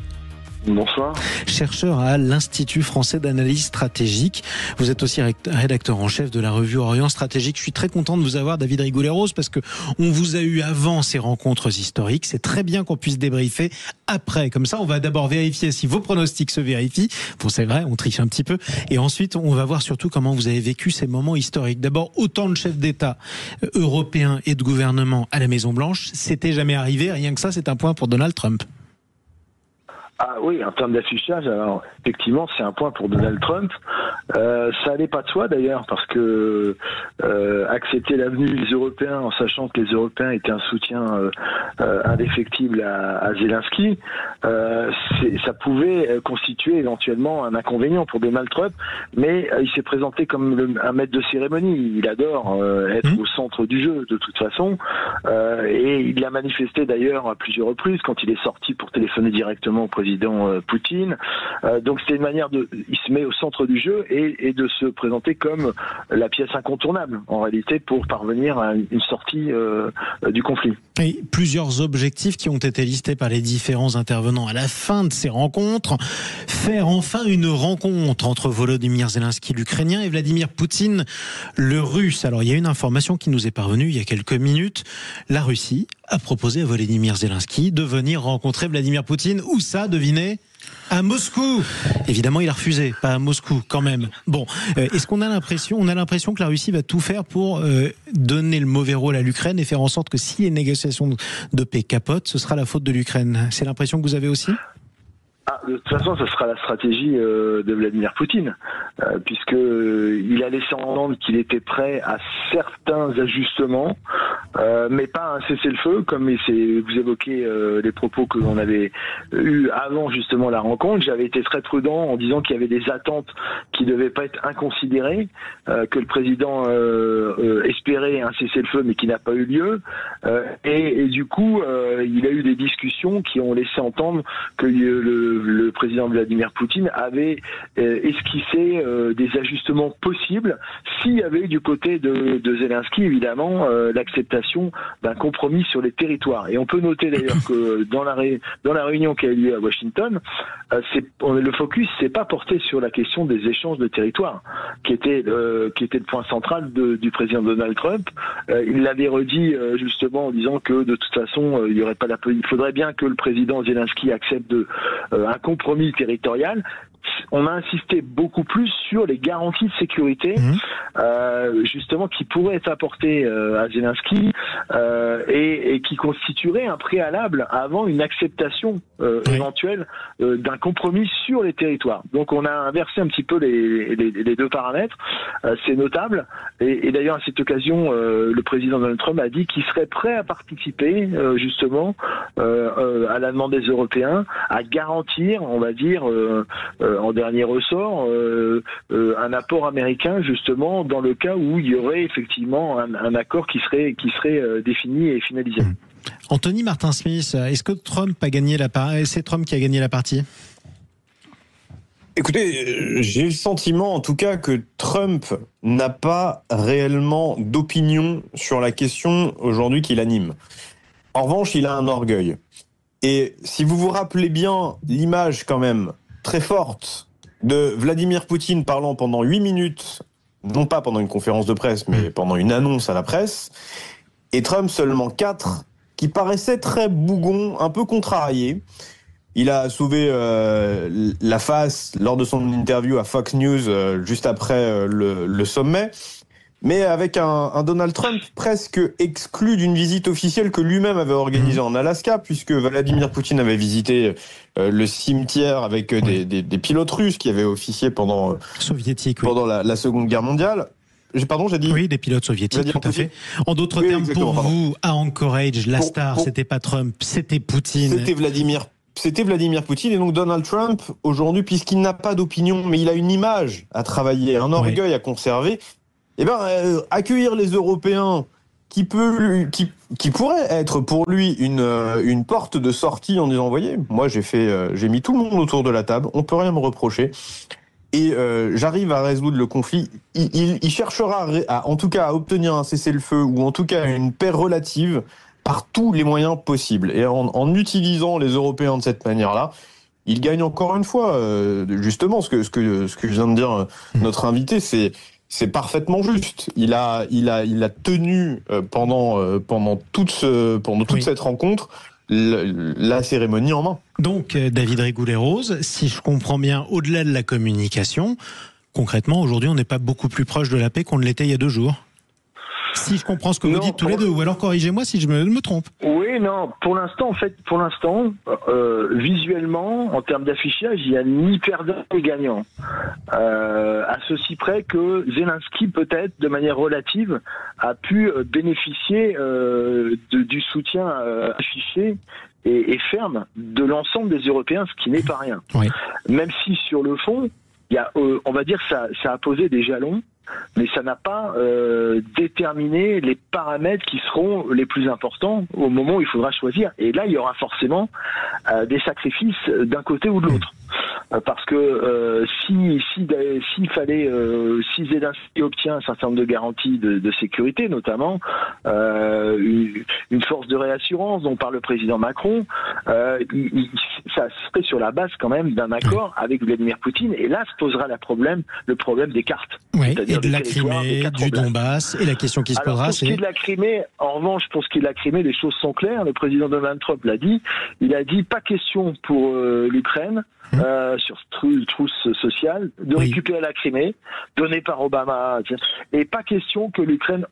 Bonsoir. Chercheur à l'Institut français d'analyse stratégique. Vous êtes aussi rédacteur en chef de la revue Orient Stratégique. Je suis très content de vous avoir, David Rigoulet-Rose, parce que on vous a eu avant ces rencontres historiques. C'est très bien qu'on puisse débriefer après. Comme ça, on va d'abord vérifier si vos pronostics se vérifient. Bon, c'est vrai, on triche un petit peu. Et ensuite, on va voir surtout comment vous avez vécu ces moments historiques. D'abord, autant de chefs d'État européens et de gouvernement à la Maison-Blanche, c'était jamais arrivé. Rien que ça, c'est un point pour Donald Trump. Ah oui, en termes d'affichage, alors effectivement, c'est un point pour Donald Trump. Ça allait pas de soi d'ailleurs, parce que accepter l'avenue des Européens en sachant que les Européens étaient un soutien indéfectible à Zelensky, ça pouvait constituer éventuellement un inconvénient pour Donald Trump, mais il s'est présenté comme un maître de cérémonie. Il adore être au centre du jeu de toute façon, et il l'a manifesté d'ailleurs à plusieurs reprises quand il est sorti pour téléphoner directement au président Poutine. Donc c'est une manière il se met au centre du jeu et de se présenter comme la pièce incontournable en réalité pour parvenir à une sortie du conflit. Et plusieurs objectifs qui ont été listés par les différents intervenants à la fin de ces rencontres. Faire enfin une rencontre entre Volodymyr Zelensky, l'Ukrainien, et Vladimir Poutine, le Russe. Alors il y a une information qui nous est parvenue il y a quelques minutes. La Russie a proposé à Volodymyr Zelensky de venir rencontrer Vladimir Poutine. Où ça, devinez ? À Moscou. Évidemment, il a refusé, pas à Moscou quand même. Bon, est-ce qu'on a l'impression, que la Russie va tout faire pour donner le mauvais rôle à l'Ukraine et faire en sorte que si les négociations de paix capotent, ce sera la faute de l'Ukraine? C'est l'impression que vous avez aussi? De toute façon, ce sera la stratégie de Vladimir Poutine, puisque il a laissé entendre qu'il était prêt à certains ajustements, mais pas un cessez-le-feu, comme vous évoquez les propos que l'on avait eus avant justement la rencontre. J'avais été très prudent en disant qu'il y avait des attentes qui devaient pas être inconsidérées, que le président espérait un cessez-le-feu, mais qui n'a pas eu lieu, et du coup, il a eu des discussions qui ont laissé entendre que le président Vladimir Poutine avait esquissé des ajustements possibles s'il y avait du côté de Zelensky, évidemment, l'acceptation d'un compromis sur les territoires. Et on peut noter d'ailleurs que dans la réunion qui a eu lieu à Washington, le focus s'est pas porté sur la question des échanges de territoires, qui était le point central du président Donald Trump. Il l'avait redit justement en disant que de toute façon, il faudrait bien que le président Zelensky accepte un compromis territorial. On a insisté beaucoup plus sur les garanties de sécurité, justement, qui pourraient être apportées à Zelensky et qui constitueraient un préalable avant une acceptation éventuelle d'un compromis sur les territoires. Donc on a inversé un petit peu les deux paramètres. C'est notable. Et d'ailleurs, à cette occasion, le président Donald Trump a dit qu'il serait prêt à participer, justement, à la demande des Européens, à garantir, on va dire, en dernier ressort, un apport américain, justement, dans le cas où il y aurait effectivement un accord qui serait défini et finalisé. Anthony Martin-Smith, est-ce que c'est Trump qui a gagné la partie ? Écoutez, j'ai le sentiment en tout cas que Trump n'a pas réellement d'opinion sur la question aujourd'hui qui l'anime. En revanche, il a un orgueil. Et si vous vous rappelez bien l'image quand même très forte de Vladimir Poutine parlant pendant 8 minutes, non pas pendant une conférence de presse, mais pendant une annonce à la presse, et Trump seulement 4, qui paraissait très bougon, un peu contrarié. Il a sauvé la face lors de son interview à Fox News juste après le sommet, mais avec un Donald Trump presque exclu d'une visite officielle que lui-même avait organisée en Alaska, puisque Vladimir Poutine avait visité le cimetière avec des pilotes russes qui avaient officié pendant la Seconde Guerre mondiale. Pardon, j'ai dit. Oui, des pilotes soviétiques, tout à fait. En d'autres termes, pour vous, à Anchorage, la star, c'était pas Trump, c'était Poutine. C'était Vladimir Poutine. Et donc Donald Trump, aujourd'hui, puisqu'il n'a pas d'opinion, mais il a une image à travailler, un orgueil à conserver, accueillir les Européens qui pourrait être pour lui une porte de sortie en disant, voyez, moi j'ai mis tout le monde autour de la table, on peut rien me reprocher. Et j'arrive à résoudre le conflit. Il cherchera en tout cas à obtenir un cessez-le-feu ou en tout cas une paix relative par tous les moyens possibles. Et en utilisant les Européens de cette manière-là, il gagne encore une fois. Justement, ce que vient de dire notre invité, c'est parfaitement juste. Il a tenu pendant toute cette rencontre la cérémonie en main. Donc, David Rigoulet-Rose, si je comprends bien, au-delà de la communication, concrètement, aujourd'hui, on n'est pas beaucoup plus proche de la paix qu'on ne l'était il y a 2 jours. Si je comprends ce que vous dites tous les deux, ou alors corrigez-moi si je me trompe. Oui, non, pour l'instant, visuellement, en termes d'affichage, il n'y a ni perdant ni gagnant. À ceci près que Zelensky, peut-être, de manière relative, a pu bénéficier du soutien affiché et ferme de l'ensemble des Européens, ce qui n'est pas rien. Oui. Même si, sur le fond, il y a, on va dire, ça a posé des jalons, mais ça n'a pas déterminé les paramètres qui seront les plus importants au moment où il faudra choisir. Et là, il y aura forcément des sacrifices d'un côté ou de l'autre. Parce que si Zelensky obtient un certain nombre de garanties de sécurité, notamment une force de réassurance dont parle le président Macron, ça serait sur la base quand même d'un accord avec Vladimir Poutine. Et là se posera le problème des cartes. Oui, et de la Crimée, du Donbass, et la question qui se posera, c'est... Pour ce qui est de la Crimée, en revanche, pour ce qui est de la Crimée, les choses sont claires. Le président Donald Trump l'a dit. Il a dit, pas question pour l'Ukraine, sur trousse sociale, de récupérer la Crimée, donnée par Obama, et pas question que l'Ukraine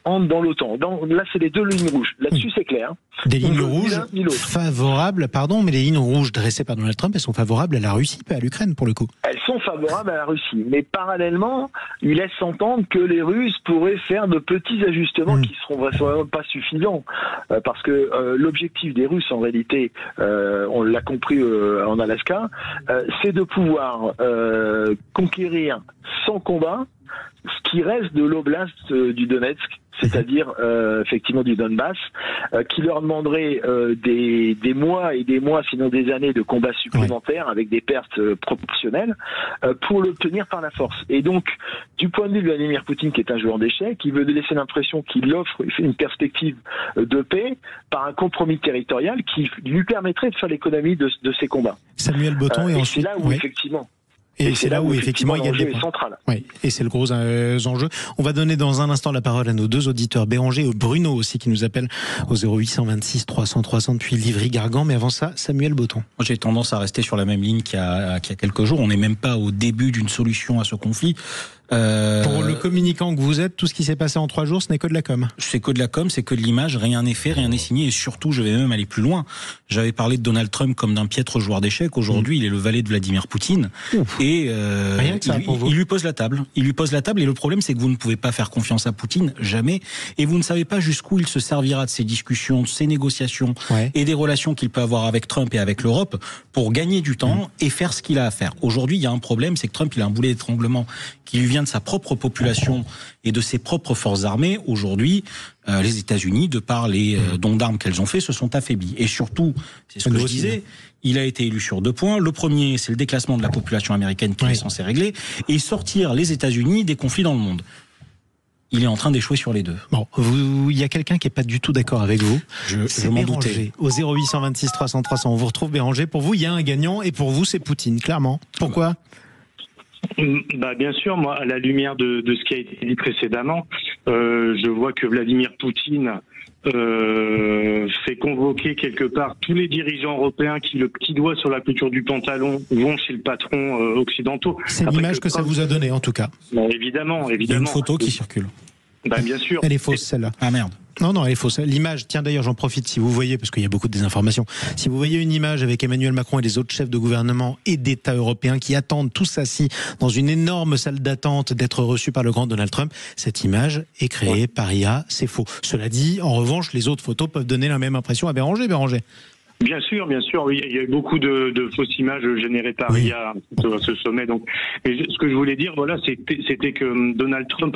entre dans l'OTAN. Là, c'est les deux lignes rouges. Là-dessus, c'est clair. Des lignes rouges favorables, mais les lignes rouges dressées par Donald Trump, elles sont favorables à la Russie, pas à l'Ukraine, pour le coup. Elles sont favorables à la Russie, mais parallèlement, il laisse entendre que les Russes pourraient faire de petits ajustements qui seront vraisemblablement pas suffisants, parce que l'objectif des Russes, en réalité, on l'a compris en Alaska, c'est de pouvoir conquérir sans combat ce qui reste de l'oblast du Donetsk, c'est-à-dire effectivement du Donbass, qui leur demanderait des mois et des mois, sinon des années de combats supplémentaires avec des pertes proportionnelles pour l'obtenir par la force. Et donc, du point de vue de Vladimir Poutine, qui est un joueur d'échecs, il veut laisser l'impression qu'il offre une perspective de paix par un compromis territorial qui lui permettrait de faire l'économie de ces combats. Samuel Botton, et ensuite, c'est là où effectivement... Et c'est là où effectivement il y a des points. Oui, et c'est le gros enjeu. On va donner dans un instant la parole à nos deux auditeurs, Béranger et Bruno aussi, qui nous appellent au 0826 300 300 depuis Livry-Gargan. Mais avant ça, Samuel Botton. Moi, j'ai tendance à rester sur la même ligne qu'il y a quelques jours. On n'est même pas au début d'une solution à ce conflit. Pour le communicant que vous êtes, tout ce qui s'est passé en 3 jours, ce n'est que de la com. C'est que de la com, c'est que de l'image, rien n'est fait, rien n'est signé, et surtout, je vais même aller plus loin. J'avais parlé de Donald Trump comme d'un piètre joueur d'échecs. Aujourd'hui, il est le valet de Vladimir Poutine. Et il lui pose la table. Il lui pose la table, et le problème, c'est que vous ne pouvez pas faire confiance à Poutine, jamais. Et vous ne savez pas jusqu'où il se servira de ces discussions, de ces négociations, et des relations qu'il peut avoir avec Trump et avec l'Europe pour gagner du temps et faire ce qu'il a à faire. Aujourd'hui, il y a un problème, c'est que Trump, il a un boulet d'étranglement qui lui vient de sa propre population et de ses propres forces armées. Aujourd'hui, les États-Unis, de par les dons d'armes qu'elles ont fait, se sont affaiblis. Et surtout, c'est ce que je disais, il a été élu sur 2 points. Le premier, c'est le déclassement de la population américaine qui est censé régler, et sortir les États-Unis des conflits dans le monde. Il est en train d'échouer sur les deux. Bon, il y a quelqu'un qui n'est pas du tout d'accord avec vous. Je m'en doutais. Au 0826 300 300, on vous retrouve, Béranger. Pour vous, il y a un gagnant, et pour vous, c'est Poutine, clairement. Pourquoi ? Bien sûr, moi, à la lumière de ce qui a été dit précédemment, je vois que Vladimir Poutine fait convoquer quelque part tous les dirigeants européens qui, le petit doigt sur la couture du pantalon, vont chez le patron occidentaux. C'est l'image que ça vous a donné, en tout cas. Évidemment. Il y a une photo qui circule. Bien sûr. Elle est fausse, celle-là. Ah merde. Non, elle est fausse. L'image, tiens d'ailleurs, j'en profite, si vous voyez, parce qu'il y a beaucoup de désinformations, si vous voyez une image avec Emmanuel Macron et les autres chefs de gouvernement et d'État européens qui attendent tous assis dans une énorme salle d'attente d'être reçus par le grand Donald Trump, cette image est créée par IA, c'est faux. Cela dit, en revanche, les autres photos peuvent donner la même impression à Béranger. Bien sûr, oui. Il y a eu beaucoup de fausses images générées par IA à ce sommet. Donc, mais ce que je voulais dire, c'était que Donald Trump,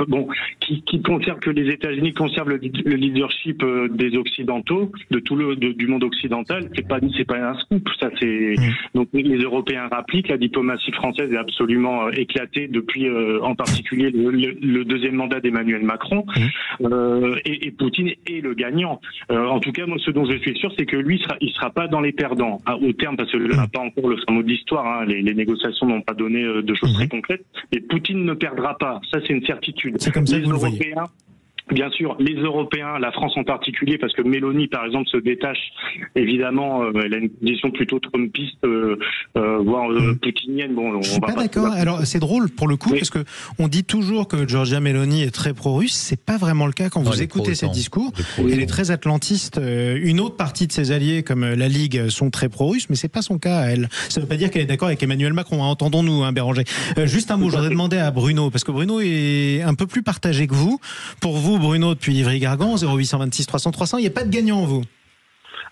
qui conserve, que les États-Unis conservent le leadership des Occidentaux, du monde occidental. C'est pas un scoop. Ça, c'est donc les Européens rappliquent. La diplomatie française est absolument éclatée depuis, en particulier le deuxième mandat d'Emmanuel Macron. Et Poutine est le gagnant. En tout cas, moi, ce dont je suis sûr, c'est que lui, il sera pas dans les perdants au terme, parce que là, on n'a pas encore le fin mot de l'histoire, les négociations n'ont pas donné de choses très concrètes, mais Poutine ne perdra pas, ça c'est une certitude. C'est comme ça que vous le voyez. Bien sûr, les Européens, la France en particulier, parce que Mélanie, par exemple, se détache, évidemment, elle a une position plutôt trumpiste, voire poutinienne. Je suis pas d'accord. Alors, c'est drôle, pour le coup, parce que on dit toujours que Giorgia Meloni est très pro-russe. C'est pas vraiment le cas quand vous écoutez ses discours. Elle est très atlantiste. Une autre partie de ses alliés, comme la Ligue, sont très pro-russes, mais c'est pas son cas à elle. Ça veut pas dire qu'elle est d'accord avec Emmanuel Macron, entendons-nous, Béranger. Juste un mot, je voudrais demander à Bruno, parce que Bruno est un peu plus partagé que vous. Pour vous, Bruno, depuis Livry-Gargan, 0826 300 300, il n'y a pas de gagnant, vous?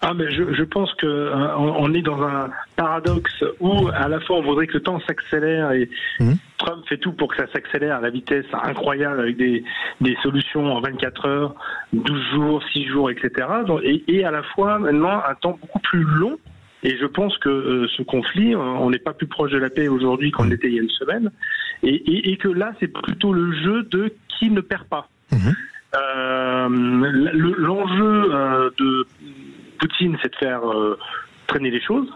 Mais je pense que on est dans un paradoxe où à la fois on voudrait que le temps s'accélère et Trump fait tout pour que ça s'accélère à la vitesse incroyable avec des solutions en 24 heures, 12 jours, 6 jours, etc. Et à la fois maintenant un temps beaucoup plus long. Et je pense que ce conflit, on n'est pas plus proche de la paix aujourd'hui qu'on l'était il y a une semaine, et que là c'est plutôt le jeu de qui ne perd pas. L'enjeu de Poutine, c'est de faire traîner les choses.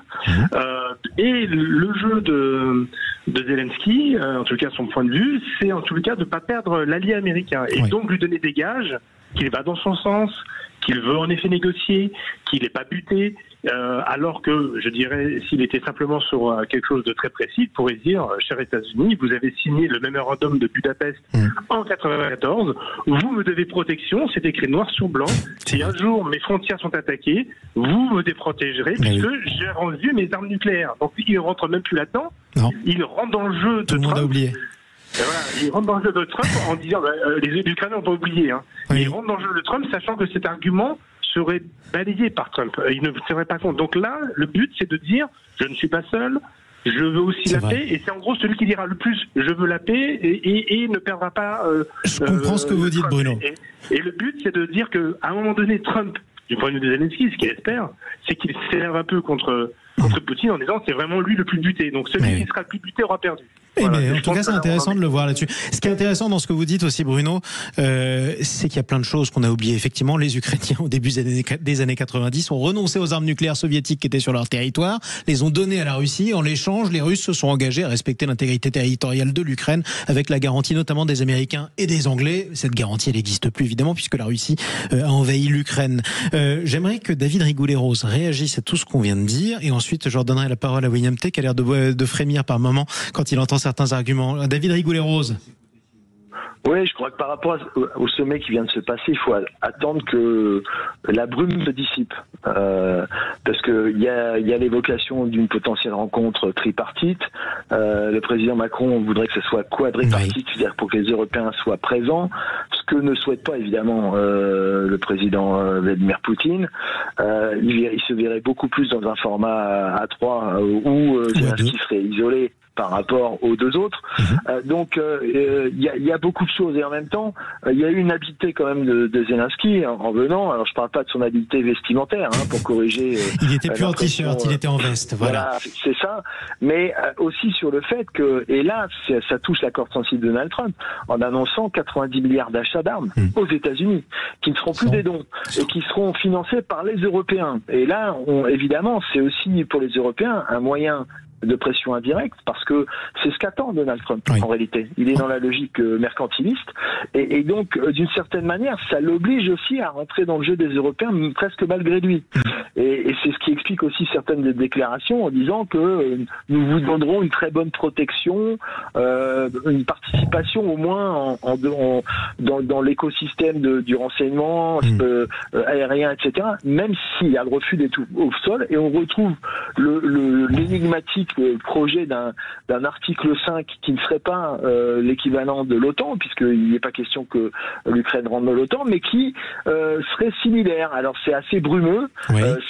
Et le jeu de Zelensky, en tout cas son point de vue, c'est en tout cas de ne pas perdre l'allié américain et donc lui donner des gages qu'il va dans son sens, qu'il veut en effet négocier, qu'il n'est pas buté, alors que, je dirais, s'il était simplement sur quelque chose de très précis, il pourrait dire, chers États-Unis, vous avez signé le mémorandum de Budapest en 1994, vous me devez protection, c'est écrit noir sur blanc, si un jour mes frontières sont attaquées, vous me déprotégerez, puisque j'ai rendu mes armes nucléaires. Donc il ne rentre même plus là-dedans, il rentre dans le jeu de Trump. Tout le monde a oublié. Voilà, il rentre dans le jeu de Trump en disant, les Ukrainiens n'ont pas oublié, il rentre dans le jeu de Trump sachant que cet argument serait balayé par Trump. Il ne tiendrait pas compte. Donc là, le but, c'est de dire, je ne suis pas seul, je veux aussi la paix, et c'est en gros celui qui dira le plus, je veux la paix, et ne perdra pas... je comprends ce que vous dites, Bruno. Et le but, c'est de dire qu'à un moment donné, Trump, du point de vue de Zelensky, ce qu'il espère, c'est qu'il s'élève un peu contre Poutine en disant c'est vraiment lui le plus buté. Donc celui qui sera le plus buté aura perdu. Voilà, en tout cas, c'est intéressant de le voir là-dessus. Ce qui est intéressant dans ce que vous dites aussi, Bruno, c'est qu'il y a plein de choses qu'on a oubliées. Effectivement, les Ukrainiens, au début des années 90, ont renoncé aux armes nucléaires soviétiques qui étaient sur leur territoire, les ont données à la Russie. En l'échange, les Russes se sont engagés à respecter l'intégrité territoriale de l'Ukraine, avec la garantie notamment des Américains et des Anglais. Cette garantie, elle n'existe plus, évidemment, puisque la Russie a envahi l'Ukraine. J'aimerais que David Rigoulet-Rose réagisse à tout ce qu'on vient de dire, et ensuite, je redonnerai la parole à William T, qui a l'air de frémir par moments quand il entend certains arguments. David Rigoulet-Rose. Oui, je crois que par rapport au sommet qui vient de se passer, il faut attendre que la brume se dissipe. Parce qu'il y a l'évocation d'une potentielle rencontre tripartite. Le président Macron voudrait que ce soit quadripartite, c'est-à-dire pour que les Européens soient présents, ce que ne souhaite pas évidemment le président Vladimir Poutine. Il se verrait beaucoup plus dans un format A3 où Zelensky serait isolé par rapport aux deux autres. Donc il y a beaucoup de choses, et en même temps il y a eu une habileté quand même de Zelensky en venant. Alors je parle pas de son habileté vestimentaire pour corriger. Il était plus en t-shirt, il était en veste. Voilà, c'est ça. Mais aussi sur le fait que, et là ça touche la corde sensible de Donald Trump, en annonçant 90 milliards d'achats d'armes aux États-Unis, qui ne seront plus des dons et qui seront financés par les Européens. Et là, évidemment, c'est aussi pour les Européens un moyen de pression indirecte, parce que c'est ce qu'attend Donald Trump en réalité. Il est dans la logique mercantiliste, et donc d'une certaine manière ça l'oblige aussi à rentrer dans le jeu des Européens presque malgré lui. Et c'est ce qui explique aussi certaines des déclarations en disant que nous vous donnerons une très bonne protection, une participation au moins dans l'écosystème du renseignement aérien, etc., même s'il y a le refus des tout au sol. Et on retrouve l'énigmatique projet d'un article 5 qui ne serait pas l'équivalent de l'OTAN, puisqu'il n'est pas question que l'Ukraine rentre dans l'OTAN, mais qui serait similaire. Alors c'est assez brumeux,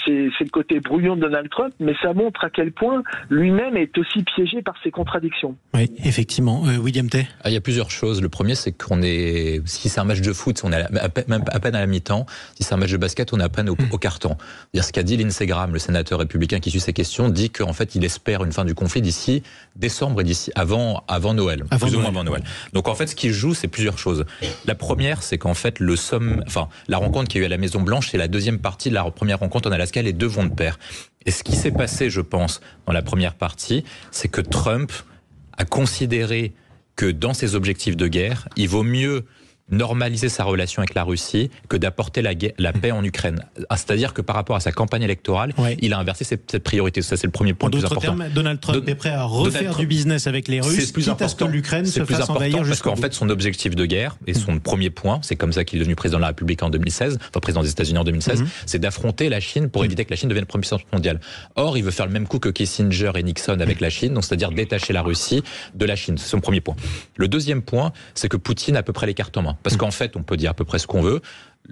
c'est le côté brouillon de Donald Trump, mais ça montre à quel point lui-même est aussi piégé par ses contradictions. Oui, effectivement. William T. Il y a plusieurs choses. Le premier, c'est si c'est un match de foot, on est à peine à la mi-temps. Si c'est un match de basket, on est à peine au carton. C'est-à-dire, ce qu'a dit Lindsey Graham, le sénateur républicain qui suit ces questions, dit qu'en fait il espère une fin du conflit d'ici décembre et d'ici avant Noël, plus ou moins avant Noël. Donc en fait, ce qui joue, c'est plusieurs choses. La première, c'est qu'en fait la rencontre qu'il y a eu à la Maison Blanche, c'est la deuxième partie de la première rencontre en Alaska. Les deux vont de pair. Et ce qui s'est passé, je pense, dans la première partie, c'est que Trump a considéré que dans ses objectifs de guerre, il vaut mieux normaliser sa relation avec la Russie que d'apporter la paix en Ukraine. C'est-à-dire que par rapport à sa campagne électorale, il a inversé cette priorité. Ça, c'est le premier point le plus important. En d'autres termes, Donald Trump est prêt à refaire du business avec les Russes, quitte à ce que l'Ukraine se fasse envahir jusqu'au bout. Parce qu'en fait, son objectif de guerre, et son premier point, c'est comme ça qu'il est devenu président de la République en 2016, enfin président des États-Unis en 2016, c'est d'affronter la Chine pour éviter que la Chine devienne première puissance mondiale. Or, il veut faire le même coup que Kissinger et Nixon avec la Chine, donc c'est-à-dire détacher la Russie de la Chine. C'est son premier point. Le deuxième point, c'est que Poutine a à peu près les cartes en main. Parce qu'en fait, on peut dire à peu près ce qu'on veut.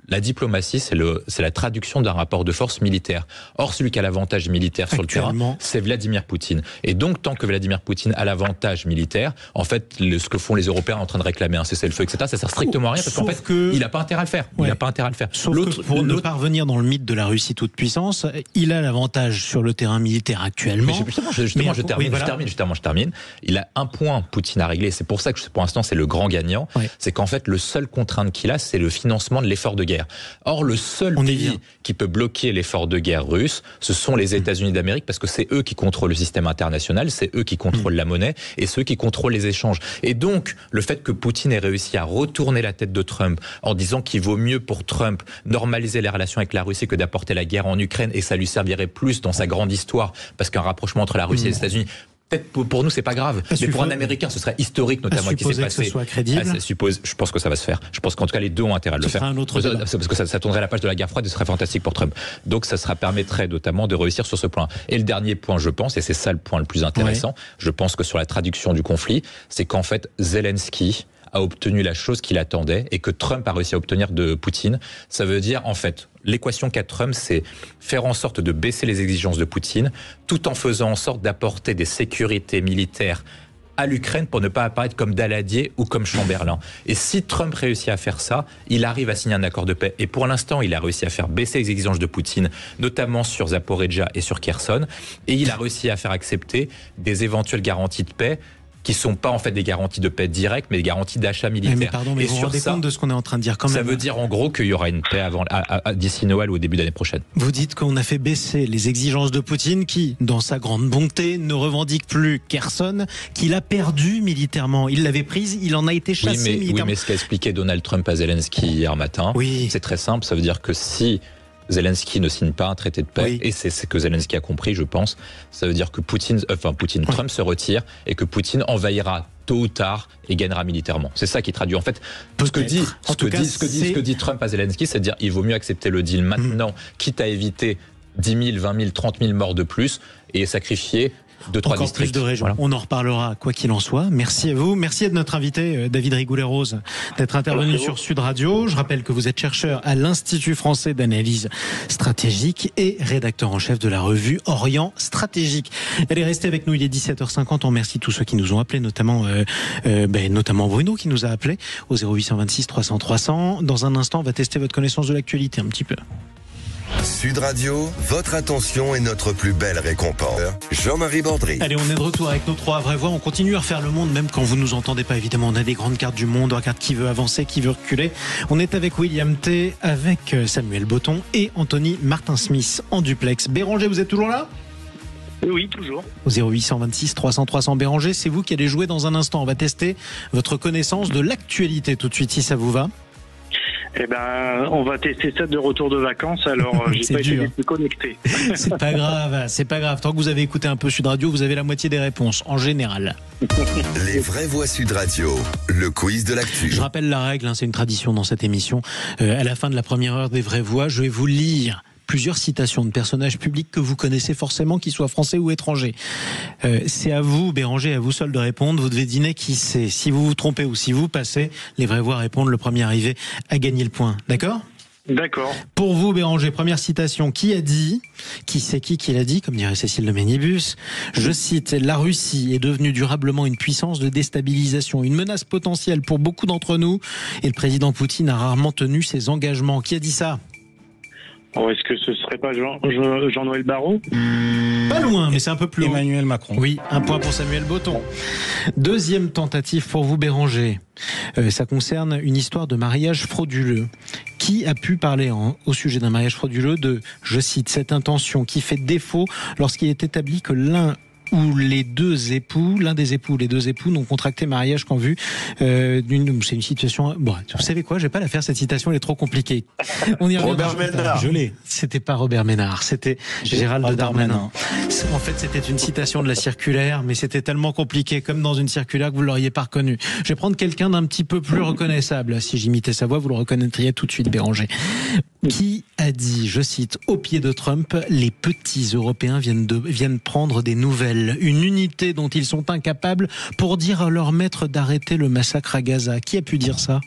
La diplomatie, c'est la traduction d'un rapport de force militaire. Or, celui qui a l'avantage militaire sur le terrain, c'est Vladimir Poutine. Et donc, tant que Vladimir Poutine a l'avantage militaire, en fait, ce que font les Européens en train de réclamer un cessez-le-feu, etc., ça sert strictement à rien, parce qu'en fait, il n'a pas intérêt à le faire. Il n'a pas intérêt à le faire. Sauf que pour ne pas revenir dans le mythe de la Russie toute puissance, il a l'avantage sur le terrain militaire actuellement. Justement, je termine. Il a un point, Poutine, à régler. C'est pour ça que, pour l'instant, c'est le grand gagnant. C'est qu'en fait, le seul contrainte qu'il a, c'est le financement de l'effort de guerre. Or, le seul pays qui peut bloquer l'effort de guerre russe, ce sont les États-Unis d'Amérique, parce que c'est eux qui contrôlent le système international, c'est eux qui contrôlent la monnaie, et ceux qui contrôlent les échanges. Et donc, le fait que Poutine ait réussi à retourner la tête de Trump en disant qu'il vaut mieux pour Trump normaliser les relations avec la Russie que d'apporter la guerre en Ukraine, et ça lui servirait plus dans sa grande histoire, parce qu'un rapprochement entre la Russie et les États-Unis, peut-être pour nous c'est pas grave, mais pour un Américain ce serait historique, notamment qui s'est passé. Que ce soit crédible. Je pense que ça va se faire. Je pense qu'en tout cas les deux ont intérêt à le faire. Parce que ça tournerait la page de la guerre froide et ce serait fantastique pour Trump. Donc ça permettrait notamment de réussir sur ce point. Et le dernier point, je pense, et c'est ça le point le plus intéressant, je pense que sur la traduction du conflit, c'est qu'en fait Zelensky a obtenu la chose qu'il attendait et que Trump a réussi à obtenir de Poutine. Ça veut dire, en fait, l'équation qu'a Trump, c'est faire en sorte de baisser les exigences de Poutine, tout en faisant en sorte d'apporter des sécurités militaires à l'Ukraine pour ne pas apparaître comme Daladier ou comme Chamberlain. Et si Trump réussit à faire ça, il arrive à signer un accord de paix. Et pour l'instant, il a réussi à faire baisser les exigences de Poutine, notamment sur Zaporijjia et sur Kherson. Et il a réussi à faire accepter des éventuelles garanties de paix qui sont pas en fait des garanties de paix directes, mais des garanties d'achat militaire. Mais pardon, mais vous vous rendez compte de ce qu'on est en train de dire quand même. Ça veut dire en gros qu'il y aura une paix d'ici Noël ou au début d'année prochaine. Vous dites qu'on a fait baisser les exigences de Poutine qui, dans sa grande bonté, ne revendique plus Kherson, qu'il a perdu militairement. Il l'avait prise, il en a été chassé militairement. Oui, mais ce qu'a expliqué Donald Trump à Zelensky hier matin, c'est très simple. Ça veut dire que si Zelensky ne signe pas un traité de paix, et c'est ce que Zelensky a compris, je pense. Ça veut dire que Trump se retire et que Poutine envahira tôt ou tard et gagnera militairement. C'est ça qui traduit en fait ce que dit Trump à Zelensky, c'est de dire il vaut mieux accepter le deal maintenant, quitte à éviter 10 000, 20 000, 30 000 morts de plus et sacrifier 2-3 districts. Plus de régions. Voilà. On en reparlera quoi qu'il en soit. Merci à vous. Merci à notre invité David Rigoulet-Rose d'être intervenu sur Sud Radio. Je rappelle que vous êtes chercheur à l'Institut français d'analyse stratégique et rédacteur en chef de la revue Orient Stratégique. Elle est restée avec nous, il est 17h50. On remercie tous ceux qui nous ont appelés, notamment Bruno qui nous a appelés au 0826 300 300. Dans un instant, on va tester votre connaissance de l'actualité un petit peu. Sud Radio, votre attention est notre plus belle récompense. Jean-Marie Bordry. Allez, on est de retour avec nos 3 vraies voix. On continue à refaire le monde, même quand vous nous entendez pas, évidemment. On a des grandes cartes du monde, on regarde qui veut avancer, qui veut reculer. On est avec William T, avec Samuel Botton et Anthony Martin-Smith en duplex. Béranger, vous êtes toujours là ? Oui, toujours. Au 0826 300 300 Béranger, c'est vous qui allez jouer dans un instant. On va tester votre connaissance de l'actualité tout de suite, si ça vous va. Eh ben, on va tester ça de retour de vacances, alors j'ai pas été connecté. C'est pas grave, c'est pas grave. Tant que vous avez écouté un peu Sud Radio, vous avez la moitié des réponses, en général. Les vraies voix Sud Radio, le quiz de l'actu. Je rappelle la règle, c'est une tradition dans cette émission. À la fin de la première heure des vraies voix, je vais vous lire plusieurs citations de personnages publics que vous connaissez forcément, qu'ils soient français ou étrangers. C'est à vous, Béranger, à vous seul de répondre. Vous devez deviner qui c'est. Si vous vous trompez ou si vous passez, les vraies voix répondent. Le premier arrivé a gagné le point. D'accord ? D'accord. Pour vous, Béranger, première citation. Qui a dit, qui c'est qui l'a dit, comme dirait Cécile de Ménibus, je cite, la Russie est devenue durablement une puissance de déstabilisation, une menace potentielle pour beaucoup d'entre nous, et le président Poutine a rarement tenu ses engagements. Qui a dit ça ? Oh, est-ce que ce serait pas Jean-Noël Barrot ? Pas loin, mais c'est un peu plus Emmanuel Macron. Oui, un point pour Samuel Botton. Deuxième tentative pour vous, Béranger. Ça concerne une histoire de mariage frauduleux. Qui a pu parler au sujet d'un mariage frauduleux de, je cite, cette intention qui fait défaut lorsqu'il est établi que l'un des époux n'ont contracté mariage qu'en vue d'une... C'est une situation... Bon, vous savez quoi, je vais pas la faire, cette citation, elle est trop compliquée. On y Robert Ménard. Je l'ai. C'était pas Robert Ménard, c'était Gérald Darmanin. En fait, c'était une citation de la circulaire, mais c'était tellement compliqué, comme dans une circulaire, que vous l'auriez pas reconnu. Je vais prendre quelqu'un d'un petit peu plus reconnaissable. Si j'imitais sa voix, vous le reconnaîtriez tout de suite, Béranger. Qui a dit, je cite, au pied de Trump, les petits Européens viennent prendre des nouvelles. Une unité dont ils sont incapables pour dire à leur maître d'arrêter le massacre à Gaza. Qui a pu dire ça ?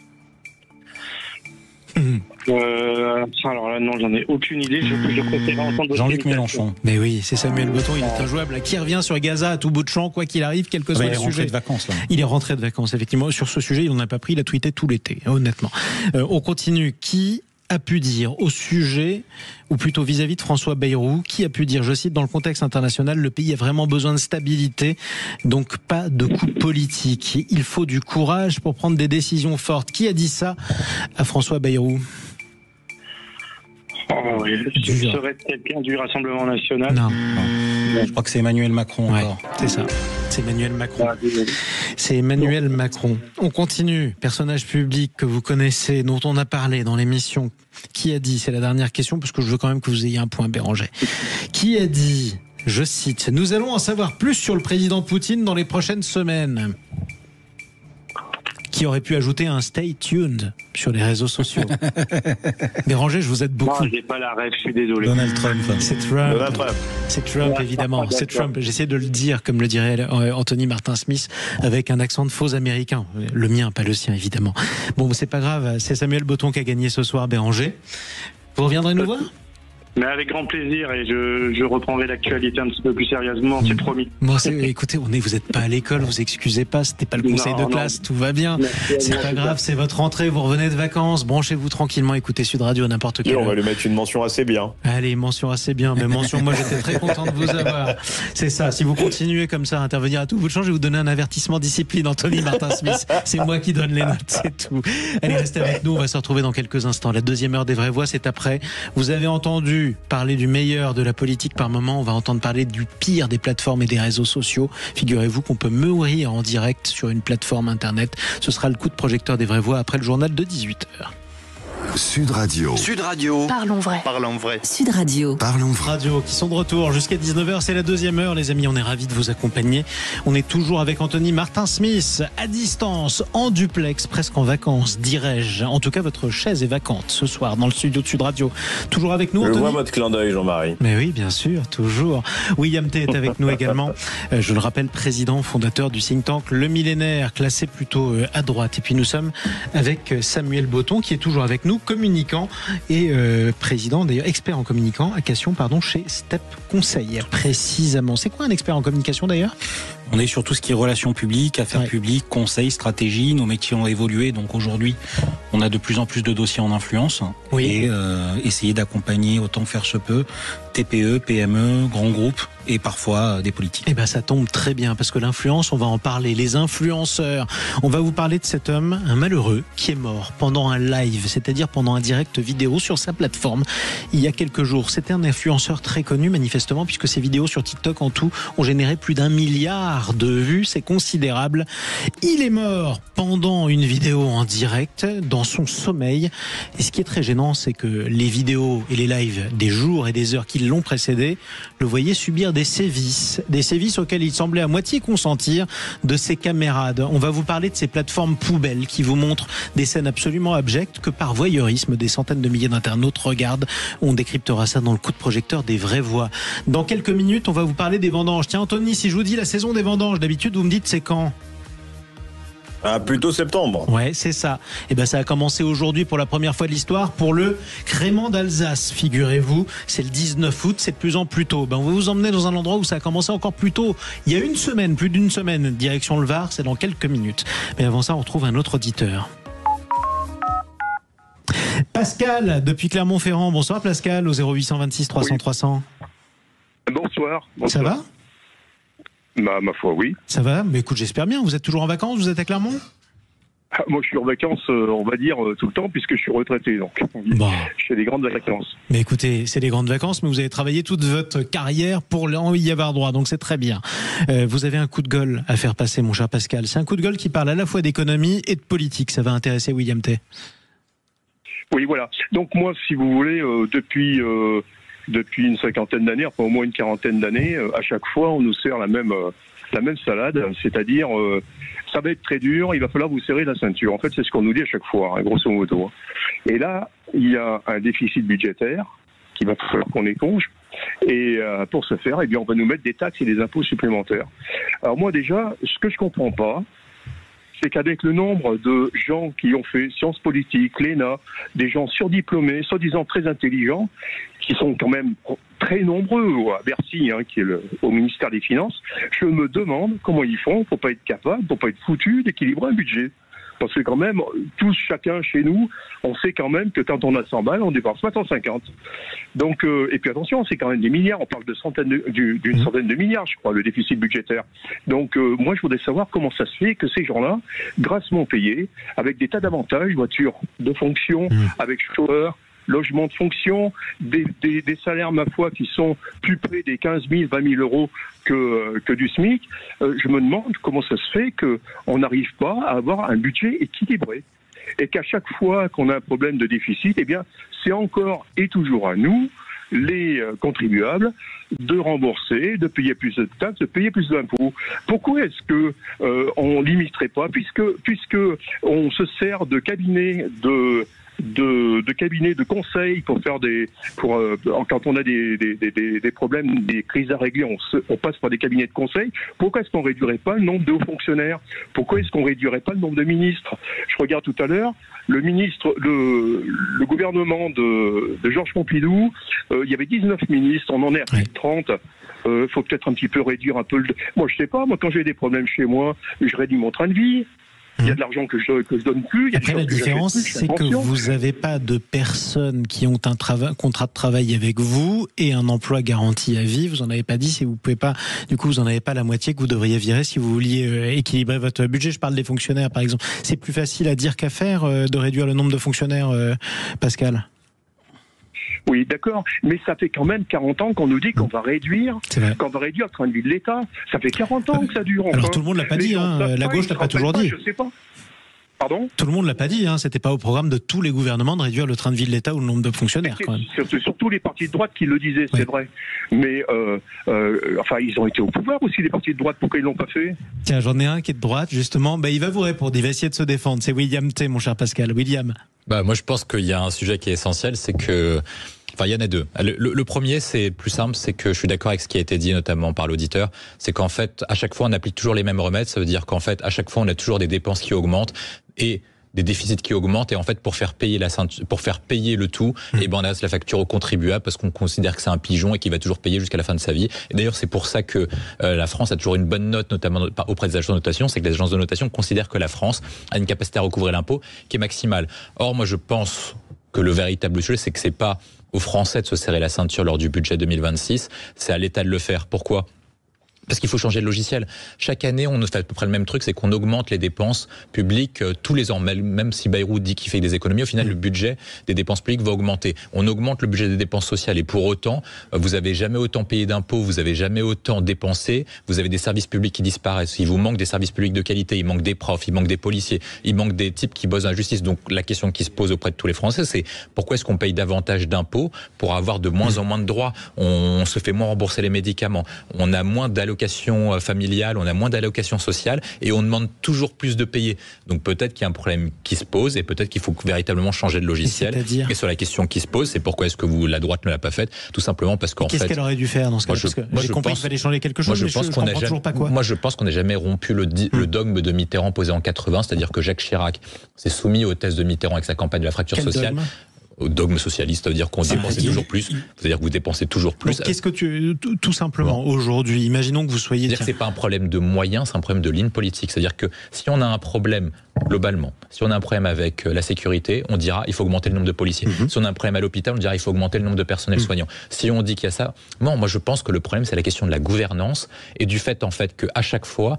Alors là, non, j'en ai aucune idée. Je préfère entendre Jean-Luc Mélenchon. Mais oui, c'est Samuel Botton, il est injouable. Qui revient sur Gaza à tout bout de champ, quoi qu'il arrive, quel que soit le sujet. Il est rentré de vacances, là. Il est rentré de vacances, effectivement. Sur ce sujet, il n'en a pas pris, il a tweeté tout l'été, honnêtement. On continue. Qui a pu dire au sujet, ou plutôt vis-à-vis de François Bayrou, qui a pu dire, je cite, dans le contexte international, le pays a vraiment besoin de stabilité, donc pas de coups politiques. Il faut du courage pour prendre des décisions fortes. Qui a dit ça à François Bayrou ? Oh, oui. Serait quelqu'un du Rassemblement National? Non. Je crois que c'est Emmanuel Macron encore. C'est ça. C'est Emmanuel Macron. C'est Emmanuel Macron. On continue. Personnage public que vous connaissez, dont on a parlé dans l'émission. Qui a dit, c'est la dernière question, parce que je veux quand même que vous ayez un point, Béranger. Qui a dit, je cite, « Nous allons en savoir plus sur le président Poutine dans les prochaines semaines ». Qui aurait pu ajouter un stay tuned sur les réseaux sociaux. Béranger, je vous aide beaucoup. Non, j'ai pas la rêve, je suis désolé. Donald Trump. C'est Trump. C'est Trump, évidemment. C'est Trump. J'essaie de le dire, comme le dirait Anthony Martin Smith, avec un accent de faux américain. Le mien, pas le sien, évidemment. Bon, c'est pas grave. C'est Samuel Botton qui a gagné ce soir, Béranger. Vous reviendrez nous voir ? Mais avec grand plaisir, et je reprendrai l'actualité un petit peu plus sérieusement, c'est promis. Bon, écoutez, vous n'êtes pas à l'école, vous excusez pas, c'était pas le conseil de classe, tout va bien. C'est pas grave, c'est votre rentrée, vous revenez de vacances, branchez-vous tranquillement, écoutez Sud Radio à n'importe quelle heure. On va lui mettre une mention assez bien. Allez, mention assez bien, mais mention, moi j'étais très content de vous avoir. C'est ça, si vous continuez comme ça à intervenir à tout bout de champ, je vais vous donner un avertissement discipline, Anthony Martin Smith. C'est moi qui donne les notes, c'est tout. Allez, restez avec nous, on va se retrouver dans quelques instants. La deuxième heure des vraies voix, c'est après. Vous avez entendu parler du meilleur de la politique par moment, on va entendre parler du pire des plateformes et des réseaux sociaux. Figurez-vous qu'on peut mourir en direct sur une plateforme internet. Ce sera le coup de projecteur des vraies voix après le journal de 18h. Sud Radio. Sud Radio. Parlons vrai. Parlons vrai. Sud Radio. Parlons vrai. Radio qui sont de retour jusqu'à 19h, c'est la deuxième heure les amis, on est ravis de vous accompagner. On est toujours avec Anthony Martin Smith, à distance, en duplex, presque en vacances, dirais-je. En tout cas, votre chaise est vacante ce soir dans le studio de Sud Radio. Toujours avec nous, Anthony ? Je vois votre clin d'œil, Jean-Marie. Mais oui, bien sûr, toujours. William T est avec nous également. Je le rappelle, président, fondateur du think tank Le Millénaire, classé plutôt à droite. Et puis nous sommes avec Samuel Botton qui est toujours avec nous, communicant et président, d'ailleurs expert en communication, chez Step Conseil. Précisément, c'est quoi un expert en communication d'ailleurs ? On est sur tout ce qui est relations publiques, affaires publiques, conseils, stratégie. Nos métiers ont évolué, donc aujourd'hui, on a de plus en plus de dossiers en influence. Oui. Et essayer d'accompagner autant que faire se peut TPE, PME, grands groupes et parfois des politiques. Eh ben ça tombe très bien parce que l'influence, on va en parler. Les influenceurs, on va vous parler de cet homme, un malheureux, qui est mort pendant un live, c'est-à-dire pendant un direct vidéo sur sa plateforme il y a quelques jours. C'était un influenceur très connu manifestement puisque ses vidéos sur TikTok en tout ont généré plus d'1 milliard de vues, c'est considérable. Il est mort pendant une vidéo en direct dans son sommeil et ce qui est très gênant, c'est que les vidéos et les lives des jours et des heures qui l'ont précédé le voyaient subir des sévices auxquels il semblait à moitié consentir de ses camarades. On va vous parler de ces plateformes poubelles qui vous montrent des scènes absolument abjectes que par voyeurisme des centaines de milliers d'internautes regardent. On décryptera ça dans le coup de projecteur des vraies voix. Dans quelques minutes, on va vous parler des vendanges. Tiens Anthony, si je vous dis la saison des vendanges, d'habitude vous me dites c'est quand ? Plutôt septembre. Ouais, c'est ça. Et ben ça a commencé aujourd'hui pour la première fois de l'histoire pour le crément d'Alsace, figurez-vous. C'est le 19 août, c'est de plus en plus tôt. Ben on va vous emmener dans un endroit où ça a commencé encore plus tôt. Il y a une semaine, plus d'une semaine, direction le Var, c'est dans quelques minutes. Mais avant ça, on retrouve un autre auditeur. Pascal, depuis Clermont-Ferrand. Bonsoir Pascal, au 0826 300 300. Bonsoir. Ça va ? Ma foi, oui. Ça va ? Mais écoute, j'espère bien. Vous êtes toujours en vacances ? Vous êtes à Clermont ? Moi, je suis en vacances, on va dire, tout le temps, puisque je suis retraité. Donc, bon. Je fais des grandes vacances. Mais écoutez, c'est des grandes vacances, mais vous avez travaillé toute votre carrière pour y avoir droit, donc c'est très bien. Vous avez un coup de gueule à faire passer, mon cher Pascal. C'est un coup de gueule qui parle à la fois d'économie et de politique. Ça va intéresser William T. Oui, voilà. Donc moi, si vous voulez, depuis une cinquantaine d'années, enfin au moins une quarantaine d'années, à chaque fois, on nous sert la même salade, c'est-à-dire ça va être très dur, il va falloir vous serrer la ceinture. En fait, c'est ce qu'on nous dit à chaque fois, hein, grosso modo. Et là, il y a un déficit budgétaire qu'il va falloir qu'on éponge. Et pour ce faire, eh bien, on va nous mettre des taxes et des impôts supplémentaires. Alors moi, déjà, ce que je comprends pas, c'est qu'avec le nombre de gens qui ont fait sciences politiques, l'ENA, des gens surdiplômés, soi-disant très intelligents, qui sont quand même très nombreux à Bercy, hein, qui est au ministère des Finances, je me demande comment ils font pour pas être capables, pour pas être foutus d'équilibrer un budget. Parce que quand même, tous, chacun chez nous, on sait quand même que quand on a 100 balles, on dépense pas 150. Donc, et puis attention, c'est quand même des milliards, on parle d'une centaine de milliards, je crois, le déficit budgétaire. Donc, moi, je voudrais savoir comment ça se fait que ces gens-là, grassement payés, avec des tas d'avantages, voitures de fonction, avec chauffeur, logement de fonction, des salaires, ma foi, qui sont plus près des 15 000, 20 000 euros que du SMIC. Je me demande comment ça se fait qu'on n'arrive pas à avoir un budget équilibré. Et qu'à chaque fois qu'on a un problème de déficit, eh bien, c'est encore et toujours à nous, les contribuables, de rembourser, de payer plus de taxes, de payer plus d'impôts. Pourquoi est-ce que on limiterait pas, puisque on se sert de cabinets de cabinets de conseil pour faire quand on a des problèmes, des crises à régler, on passe par des cabinets de conseil. Pourquoi est-ce qu'on réduirait pas le nombre de hauts fonctionnaires? Pourquoi est-ce qu'on réduirait pas le nombre de ministres? Je regarde tout à l'heure, le gouvernement de Georges Pompidou, il y avait 19 ministres, on en est à plus de 30. Faut peut-être un petit peu réduire un peu Moi, je sais pas, quand j'ai des problèmes chez moi, je réduis mon train de vie. Il y a de l'argent que je donne plus. Après, la différence, c'est que vous n'avez pas de personnes qui ont un contrat de travail avec vous et un emploi garanti à vie. Vous n'en avez pas dit si vous pouvez pas. Du coup, vous n'en avez pas la moitié que vous devriez virer si vous vouliez équilibrer votre budget. Je parle des fonctionnaires, par exemple. C'est plus facile à dire qu'à faire de réduire le nombre de fonctionnaires, Pascal. Oui, d'accord, mais ça fait quand même 40 ans qu'on nous dit qu'on va réduire le train de vie de l'État. Ça fait 40 ans que ça dure. Alors tout le monde l'a pas dit, la gauche l'a pas toujours dit. Je sais pas. Pardon ? Tout le monde l'a pas dit, c'était pas au programme de tous les gouvernements de réduire le train de vie de l'État ou le nombre de fonctionnaires. Quand même. C'est surtout les partis de droite qui le disaient, c'est vrai. Mais ils ont été au pouvoir aussi, les partis de droite, pourquoi ils l'ont pas fait ? Tiens, j'en ai un qui est de droite, justement. Il va vous répondre, il va essayer de se défendre. C'est William T, mon cher Pascal. William. Moi, je pense qu'il y a un sujet qui est essentiel, c'est que... Enfin, il y en a deux. Le premier, c'est plus simple, c'est que je suis d'accord avec ce qui a été dit, notamment par l'auditeur, c'est qu'en fait, à chaque fois, on applique toujours les mêmes remèdes. Ça veut dire qu'en fait, à chaque fois, on a toujours des dépenses qui augmentent et des déficits qui augmentent. Et en fait, pour faire payer le tout, on a la facture au contribuable parce qu'on considère que c'est un pigeon et qu'il va toujours payer jusqu'à la fin de sa vie. Et d'ailleurs, c'est pour ça que la France a toujours une bonne note, notamment auprès des agences de notation. C'est que les agences de notation considèrent que la France a une capacité à recouvrer l'impôt qui est maximale. Or, moi, je pense que le véritable sujet, c'est que c'est pas aux Français de se serrer la ceinture lors du budget 2026, c'est à l'État de le faire. Pourquoi ? Parce qu'il faut changer de logiciel. Chaque année, on fait à peu près le même truc, c'est qu'on augmente les dépenses publiques tous les ans. Même si Bayrou dit qu'il fait des économies, au final, le budget des dépenses publiques va augmenter. On augmente le budget des dépenses sociales et pour autant, vous n'avez jamais autant payé d'impôts, vous n'avez jamais autant dépensé, vous avez des services publics qui disparaissent. Il vous manque des services publics de qualité, il manque des profs, il manque des policiers, il manque des types qui bossent dans la justice. Donc la question qui se pose auprès de tous les Français, c'est pourquoi est-ce qu'on paye davantage d'impôts pour avoir de moins en moins de droits ? On se fait moins rembourser les médicaments, on a moins d'allocations familiales, on a moins d'allocations sociales et on demande toujours plus de payer. Donc peut-être qu'il y a un problème qui se pose et peut-être qu'il faut véritablement changer de logiciel. Et sur la question qui se pose, c'est pourquoi est-ce que la droite ne l'a pas faite ? Tout simplement parce qu'en fait... Qu'est-ce qu'elle aurait dû faire dans ce cas-là ? Parce que j'ai compris qu'il fallait changer quelque chose, je comprends toujours pas quoi. Moi je pense qu'on n'a jamais rompu le dogme de Mitterrand posé en 80, c'est-à-dire que Jacques Chirac s'est soumis aux thèses de Mitterrand avec sa campagne de la fracture sociale. Au dogme socialiste, ça veut dire qu'on dépensait toujours plus. C'est-à-dire que vous dépensez toujours plus. Donc, qu'est-ce que tout simplement, aujourd'hui, imaginons que vous soyez... C'est-à-dire que c'est pas un problème de moyens, c'est un problème de ligne politique. C'est-à-dire que si on a un problème, globalement, si on a un problème avec la sécurité, on dira il faut augmenter le nombre de policiers. Si on a un problème à l'hôpital, on dira il faut augmenter le nombre de personnels soignants. Si on dit qu'il y a ça... Non, moi je pense que le problème, c'est la question de la gouvernance et du fait, en fait, qu'à chaque fois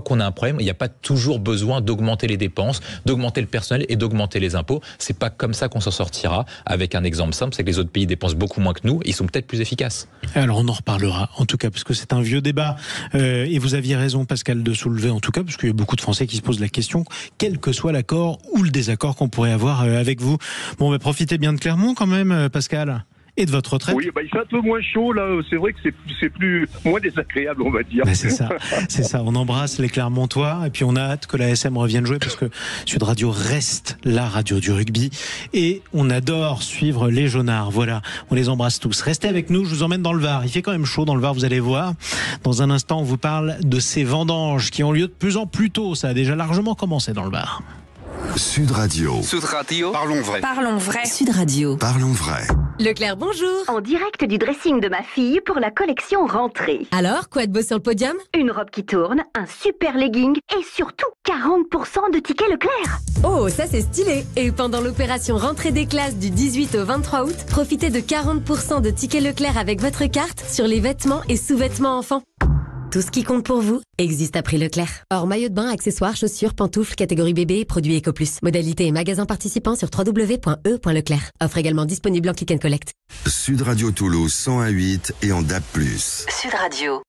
qu'on a un problème, il n'y a pas toujours besoin d'augmenter les dépenses, d'augmenter le personnel et d'augmenter les impôts. C'est pas comme ça qu'on s'en sortira. Avec un exemple simple, c'est que les autres pays dépensent beaucoup moins que nous, ils sont peut-être plus efficaces. Alors on en reparlera, en tout cas, parce que c'est un vieux débat, et vous aviez raison, Pascal, de soulever, en tout cas, parce qu'il y a beaucoup de Français qui se posent la question, quel que soit l'accord ou le désaccord qu'on pourrait avoir avec vous. Bon, profitez bien de Clermont quand même, Pascal. Et de votre retraite ? Oui, il fait un peu moins chaud là. C'est vrai que c'est moins désagréable, on va dire. C'est ça. On embrasse les Clermontois et puis on a hâte que la SM revienne jouer parce que Sud Radio reste la radio du rugby et on adore suivre les Jaunards. Voilà, on les embrasse tous. Restez avec nous, je vous emmène dans le Var. Il fait quand même chaud dans le Var, vous allez voir. Dans un instant, on vous parle de ces vendanges qui ont lieu de plus en plus tôt. Ça a déjà largement commencé dans le Var. Sud Radio. Sud Radio. Parlons vrai. Parlons vrai. Sud Radio. Parlons vrai. Leclerc, bonjour. En direct du dressing de ma fille pour la collection rentrée. Alors, quoi de beau sur le podium ? Une robe qui tourne, un super legging et surtout 40% de tickets Leclerc. Oh, ça c'est stylé. Et pendant l'opération rentrée des classes du 18 au 23 août, profitez de 40% de tickets Leclerc avec votre carte sur les vêtements et sous-vêtements enfants. Tout ce qui compte pour vous existe à prix Leclerc. Or, maillot de bain, accessoires, chaussures, pantoufles, catégorie bébé, produits Eco+. Modalité et magasins participants sur www.e.leclerc. Offre également disponible en click and collect. Sud Radio Toulouse 101.8 et en DAB+. Sud Radio.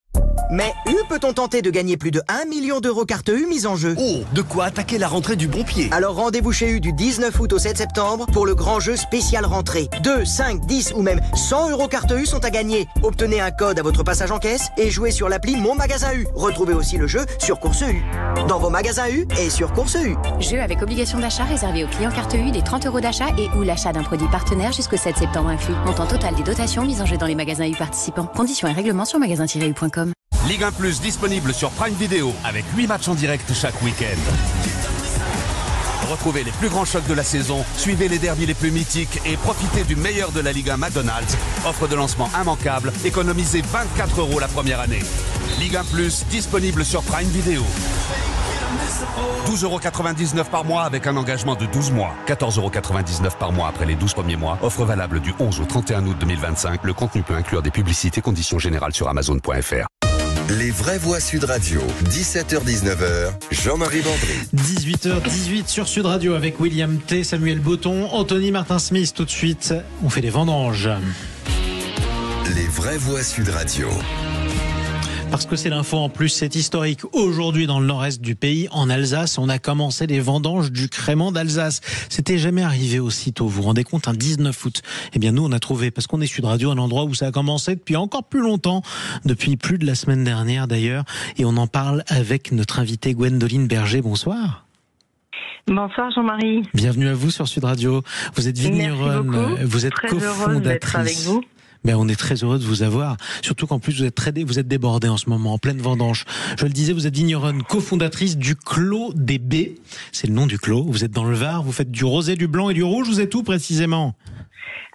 Mais peut-on tenter de gagner plus de 1 million d'euros carte U mise en jeu? Oh, de quoi attaquer la rentrée du bon pied. Alors rendez-vous chez U du 19 août au 7 septembre pour le grand jeu spécial rentrée. 2, 5, 10 ou même 100 euros carte U sont à gagner. Obtenez un code à votre passage en caisse et jouez sur l'appli Mon Magasin U. Retrouvez aussi le jeu sur Course U. Dans vos magasins U et sur Course U. Jeu avec obligation d'achat réservé aux clients carte U des 30 euros d'achat et ou l'achat d'un produit partenaire jusqu'au 7 septembre inclus. Montant total des dotations mises en jeu dans les magasins U participants. Conditions et règlements sur magasin-u.com. Ligue 1 Plus disponible sur Prime Video avec 8 matchs en direct chaque week-end. Retrouvez les plus grands chocs de la saison, suivez les derbys les plus mythiques et profitez du meilleur de la Ligue 1 McDonald's. Offre de lancement immanquable, économisez 24 euros la première année. Ligue 1 Plus disponible sur Prime Video. 12,99 € par mois avec un engagement de 12 mois. 14,99 € par mois après les 12 premiers mois. Offre valable du 11 au 31 août 2025. Le contenu peut inclure des publicités, conditions générales sur Amazon.fr. Les vraies voix Sud Radio, 17h-19h, Jean-Marie Bandry. 18h18 sur Sud Radio avec William T, Samuel Botton, Anthony Martin-Smith. Tout de suite, on fait des vendanges. Les vraies voix Sud Radio. Parce que c'est l'info en plus, c'est historique. Aujourd'hui, dans le nord-est du pays, en Alsace, on a commencé les vendanges du crément d'Alsace. C'était jamais arrivé aussitôt. Vous vous rendez compte, un 19 août. Eh bien, nous, on a trouvé, parce qu'on est Sud Radio, un endroit où ça a commencé depuis encore plus longtemps, depuis plus de la semaine dernière d'ailleurs. Et on en parle avec notre invitée Gwendoline Berger. Bonsoir. Bonsoir Jean-Marie. Bienvenue à vous sur Sud Radio. Vous êtes vigneronne, vous êtes très heureuse d'être avec vous. Ben, on est très heureux de vous avoir, surtout qu'en plus vous êtes débordée en ce moment, en pleine vendange. Je le disais, vous êtes vigneronne, cofondatrice du Clos des Baies. C'est le nom du clos. Vous êtes dans le Var, vous faites du rosé, du blanc et du rouge. Vous êtes où précisément ?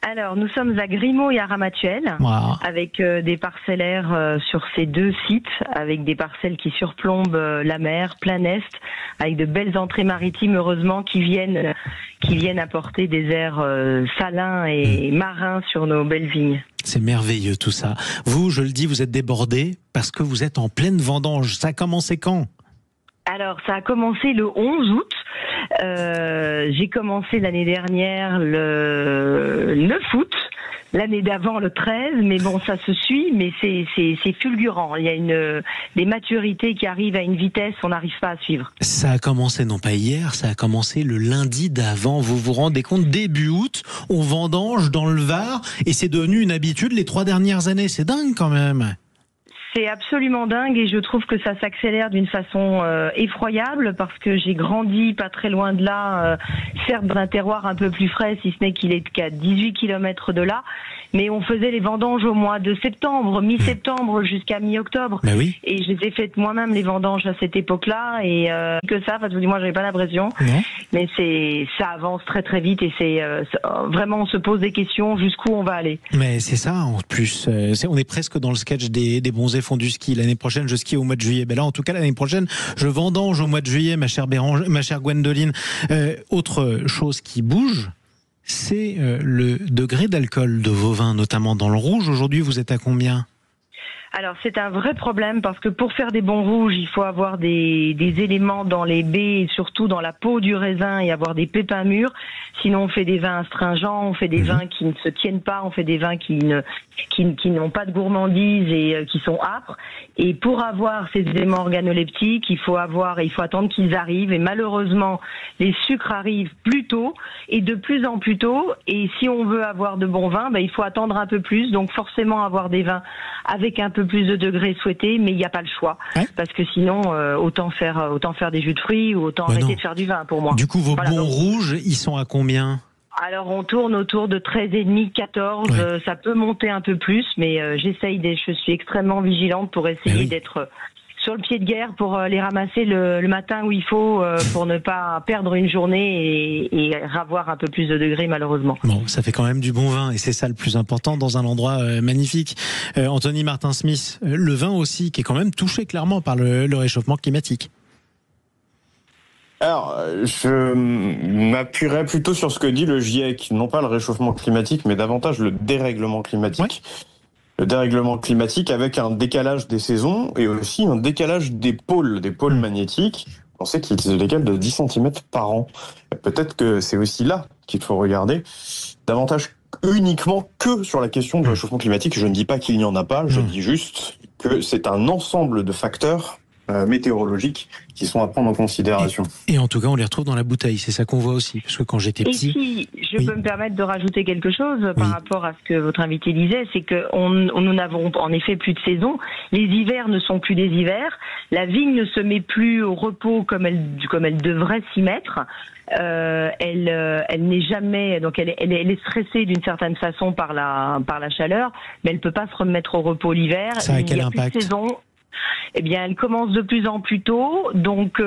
Alors, nous sommes à Grimaud et à Ramatuelle, avec des parcellaires sur ces deux sites, avec des parcelles qui surplombent la mer, plein est, avec de belles entrées maritimes, heureusement, qui viennent apporter des airs salins et marins sur nos belles vignes. C'est merveilleux tout ça. Vous, je le dis, vous êtes débordés parce que vous êtes en pleine vendange. Ça a commencé quand ? Alors, ça a commencé le 11 août. J'ai commencé l'année dernière le 9 août. L'année d'avant le 13, mais bon, ça se suit, mais c'est fulgurant. Il y a des maturités qui arrivent à une vitesse qu'on n'arrive pas à suivre. Ça a commencé non pas hier, ça a commencé le lundi d'avant. Vous vous rendez compte, début août, on vendange dans le Var, et c'est devenu une habitude les 3 dernières années. C'est dingue quand même. C'est absolument dingue et je trouve que ça s'accélère d'une façon effroyable parce que j'ai grandi pas très loin de là, certes dans un terroir un peu plus frais, si ce n'est qu'il est qu'à 18 km de là, mais on faisait les vendanges au mois de septembre, mi-septembre jusqu'à mi-octobre. Ben oui. Et je les ai faites moi-même les vendanges à cette époque-là et que ça, enfin, moi j'avais pas l'impression, mais ça avance très très vite et c'est vraiment on se pose des questions jusqu'où on va aller. Mais c'est ça en plus, on est presque dans le sketch des bronzés font du ski. L'année prochaine, je skie au mois de juillet. Ben là, en tout cas, l'année prochaine, je vendange au mois de juillet, ma chère Gwendoline. Autre chose qui bouge, c'est le degré d'alcool de vos vins, notamment dans le rouge. Aujourd'hui, vous êtes à combien ? Alors c'est un vrai problème parce que pour faire des bons rouges, il faut avoir des éléments dans les baies et surtout dans la peau du raisin et avoir des pépins mûrs. Sinon on fait des vins astringents, on fait des vins qui ne se tiennent pas, on fait des vins qui n'ont pas de gourmandise et qui sont âpres. Et pour avoir ces éléments organoleptiques, il faut attendre qu'ils arrivent. Et malheureusement, les sucres arrivent plus tôt et de plus en plus tôt. Et si on veut avoir de bons vins, il faut attendre un peu plus. Donc forcément avoir des vins avec un peu plus de degrés souhaités, mais il n'y a pas le choix. Parce que sinon, autant faire des jus de fruits ou autant arrêter de faire du vin pour moi. Du coup, vos bons rouges, ils sont à combien ? Alors on tourne autour de 13,5, 14, ça peut monter un peu plus, mais je suis extrêmement vigilante pour essayer d'être sur le pied de guerre pour les ramasser le matin où il faut pour ne pas perdre une journée et avoir un peu plus de degrés malheureusement. Bon, ça fait quand même du bon vin et c'est ça le plus important dans un endroit magnifique. Anthony Martin-Smith, le vin aussi qui est quand même touché clairement par le réchauffement climatique. Alors, je m'appuierais plutôt sur ce que dit le GIEC, non pas le réchauffement climatique, mais davantage le dérèglement climatique. le dérèglement climatique avec un décalage des saisons et aussi un décalage des pôles magnétiques. On sait qu'ils se décalent de 10 cm par an. Peut-être que c'est aussi là qu'il faut regarder davantage uniquement que sur la question du réchauffement climatique. Je ne dis pas qu'il n'y en a pas, je dis juste que c'est un ensemble de facteurs météorologiques qui sont à prendre en considération. Et en tout cas, on les retrouve dans la bouteille, c'est ça qu'on voit aussi. Parce que quand j'étais petit... Et si je peux me permettre de rajouter quelque chose par rapport à ce que votre invité disait, c'est que nous n'avons en effet plus de saison, les hivers ne sont plus des hivers, la vigne ne se met plus au repos comme elle devrait s'y mettre. Elle n'est jamais, donc elle est stressée d'une certaine façon par la chaleur, mais elle peut pas se remettre au repos l'hiver. Ça a quel impact ? Eh bien, elle commence de plus en plus tôt, donc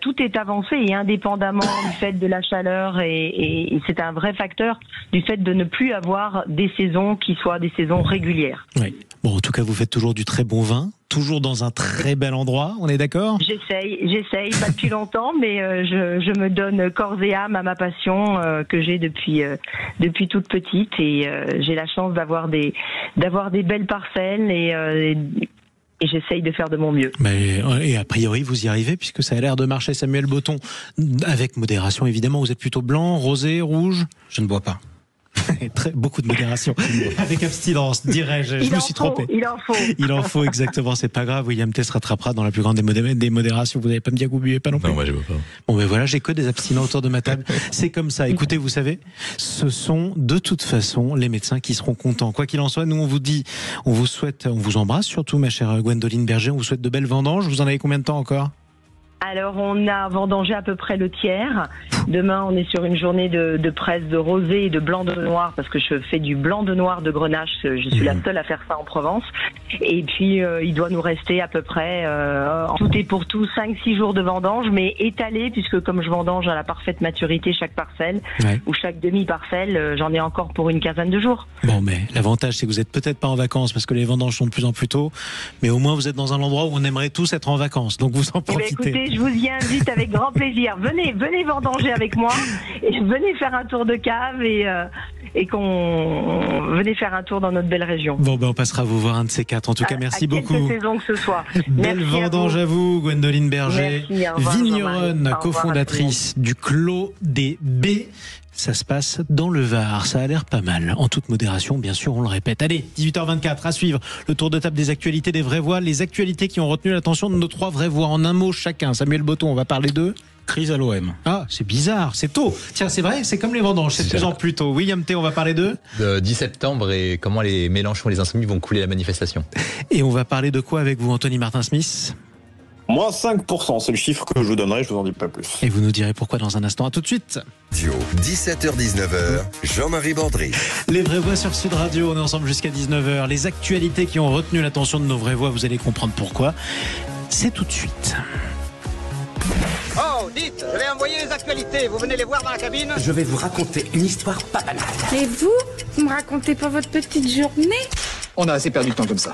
tout est avancé et indépendamment du fait de la chaleur et c'est un vrai facteur du fait de ne plus avoir des saisons qui soient des saisons régulières. Oui. Bon, en tout cas, vous faites toujours du très bon vin, toujours dans un très bel endroit, on est d'accord ? J'essaye, pas depuis longtemps, mais je me donne corps et âme à ma passion que j'ai depuis toute petite et j'ai la chance d'avoir des belles parcelles et j'essaye de faire de mon mieux. Et a priori, vous y arrivez, puisque ça a l'air de marcher. Samuel Botton, avec modération évidemment, vous êtes plutôt blanc, rosé, rouge ? Je ne bois pas. Beaucoup de modération. Avec abstinence, dirais-je. Je me suis trompé. Il en faut, exactement. C'est pas grave. William T se rattrapera dans la plus grande des modérations. Vous n'allez pas me dire que vous buvez pas non plus. Non, moi je bois pas. Bon, ben voilà, j'ai que des abstinents autour de ma table. C'est comme ça. Écoutez, vous savez, ce sont de toute façon les médecins qui seront contents. Quoi qu'il en soit, nous on vous dit, on vous embrasse surtout, ma chère Gwendoline Berger. On vous souhaite de belles vendanges. Vous en avez combien de temps encore ? Alors, on a vendangé à peu près le tiers. Demain, on est sur une journée de presse de rosé et de blanc de noir, parce que je fais du blanc de noir de Grenache. Je suis la seule à faire ça en Provence. Et puis, il doit nous rester à peu près, en tout et pour tout, 5-6 jours de vendange, mais étalé, puisque comme je vendange à la parfaite maturité chaque parcelle, ou chaque demi-parcelle, j'en ai encore pour une quinzaine de jours. Bon, mais l'avantage, c'est que vous êtes peut-être pas en vacances, parce que les vendanges sont de plus en plus tôt, mais au moins vous êtes dans un endroit où on aimerait tous être en vacances, donc vous en profitez. Écoutez, je vous y invite avec grand plaisir. Venez vendanger avec moi et venez faire un tour de cave et venez faire un tour dans notre belle région. Bon, on passera vous voir un de ces quatre. En tout cas, merci beaucoup. Quelle saison que ce soit. Belle vendange à vous, Gwendoline Berger, vigneronne, cofondatrice du Clos des Baies. Ça se passe dans le Var, ça a l'air pas mal. En toute modération, bien sûr, on le répète. Allez, 18h24, à suivre le tour de table des actualités des vraies voix. Les actualités qui ont retenu l'attention de nos trois vraies voix. En un mot chacun. Samuel Botton, on va parler d'eux. Crise à l'OM. Ah, c'est bizarre, c'est tôt. Tiens, c'est vrai, c'est comme les vendanges, c'est de plus en plus tôt. William T, on va parler d'eux. De 10 septembre et comment les Mélenchon et les Insoumis vont couler la manifestation. Et on va parler de quoi avec vous, Anthony Martin-Smith ? Moins 5%, c'est le chiffre que je vous donnerai, je vous en dis pas plus. Et vous nous direz pourquoi dans un instant. À tout de suite. 17h-19h, Jean-Marie Bordry. Les vraies voix sur Sud Radio, on est ensemble jusqu'à 19h. Les actualités qui ont retenu l'attention de nos vraies voix, vous allez comprendre pourquoi. C'est tout de suite. Oh, dites, je vais envoyer les actualités, vous venez les voir dans la cabine ? Je vais vous raconter une histoire pas banale. Mais vous me racontez pas votre petite journée ? On a assez perdu de temps comme ça.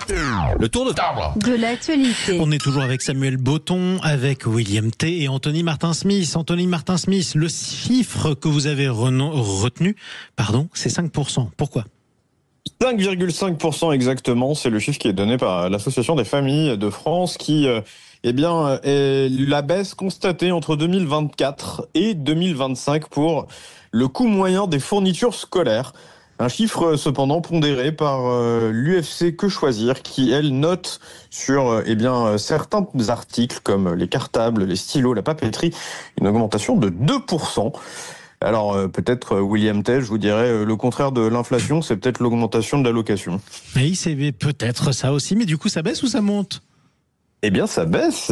Le tour de table de l'actualité. On est toujours avec Samuel Botton, avec William T et Anthony Martin-Smith. Anthony Martin-Smith, le chiffre que vous avez retenu, c'est 5%. Pourquoi ? 5,5% exactement, c'est le chiffre qui est donné par l'Association des familles de France qui est la baisse constatée entre 2024 et 2025 pour le coût moyen des fournitures scolaires. Un chiffre cependant pondéré par l'UFC Que Choisir qui, elle, note sur certains articles comme les cartables, les stylos, la papeterie, une augmentation de 2%. Alors peut-être William T, je vous dirais le contraire de l'inflation, c'est peut-être l'augmentation de la location. Oui, c'est peut-être ça aussi, mais du coup ça baisse ou ça monte ? Eh bien ça baisse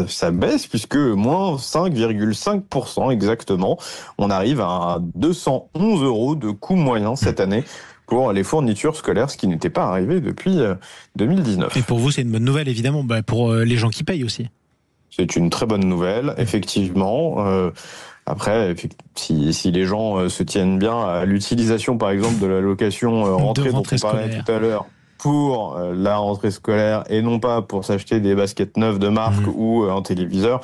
puisque moins 5,5% exactement. On arrive à 211 € de coût moyen cette année pour les fournitures scolaires, ce qui n'était pas arrivé depuis 2019. Et pour vous, c'est une bonne nouvelle, évidemment, pour les gens qui payent aussi. C'est une très bonne nouvelle, effectivement. Après, si les gens se tiennent bien à l'utilisation, par exemple, de la location rentrée dont on parlait tout à l'heure, pour la rentrée scolaire et non pas pour s'acheter des baskets neuves de marque ou un téléviseur,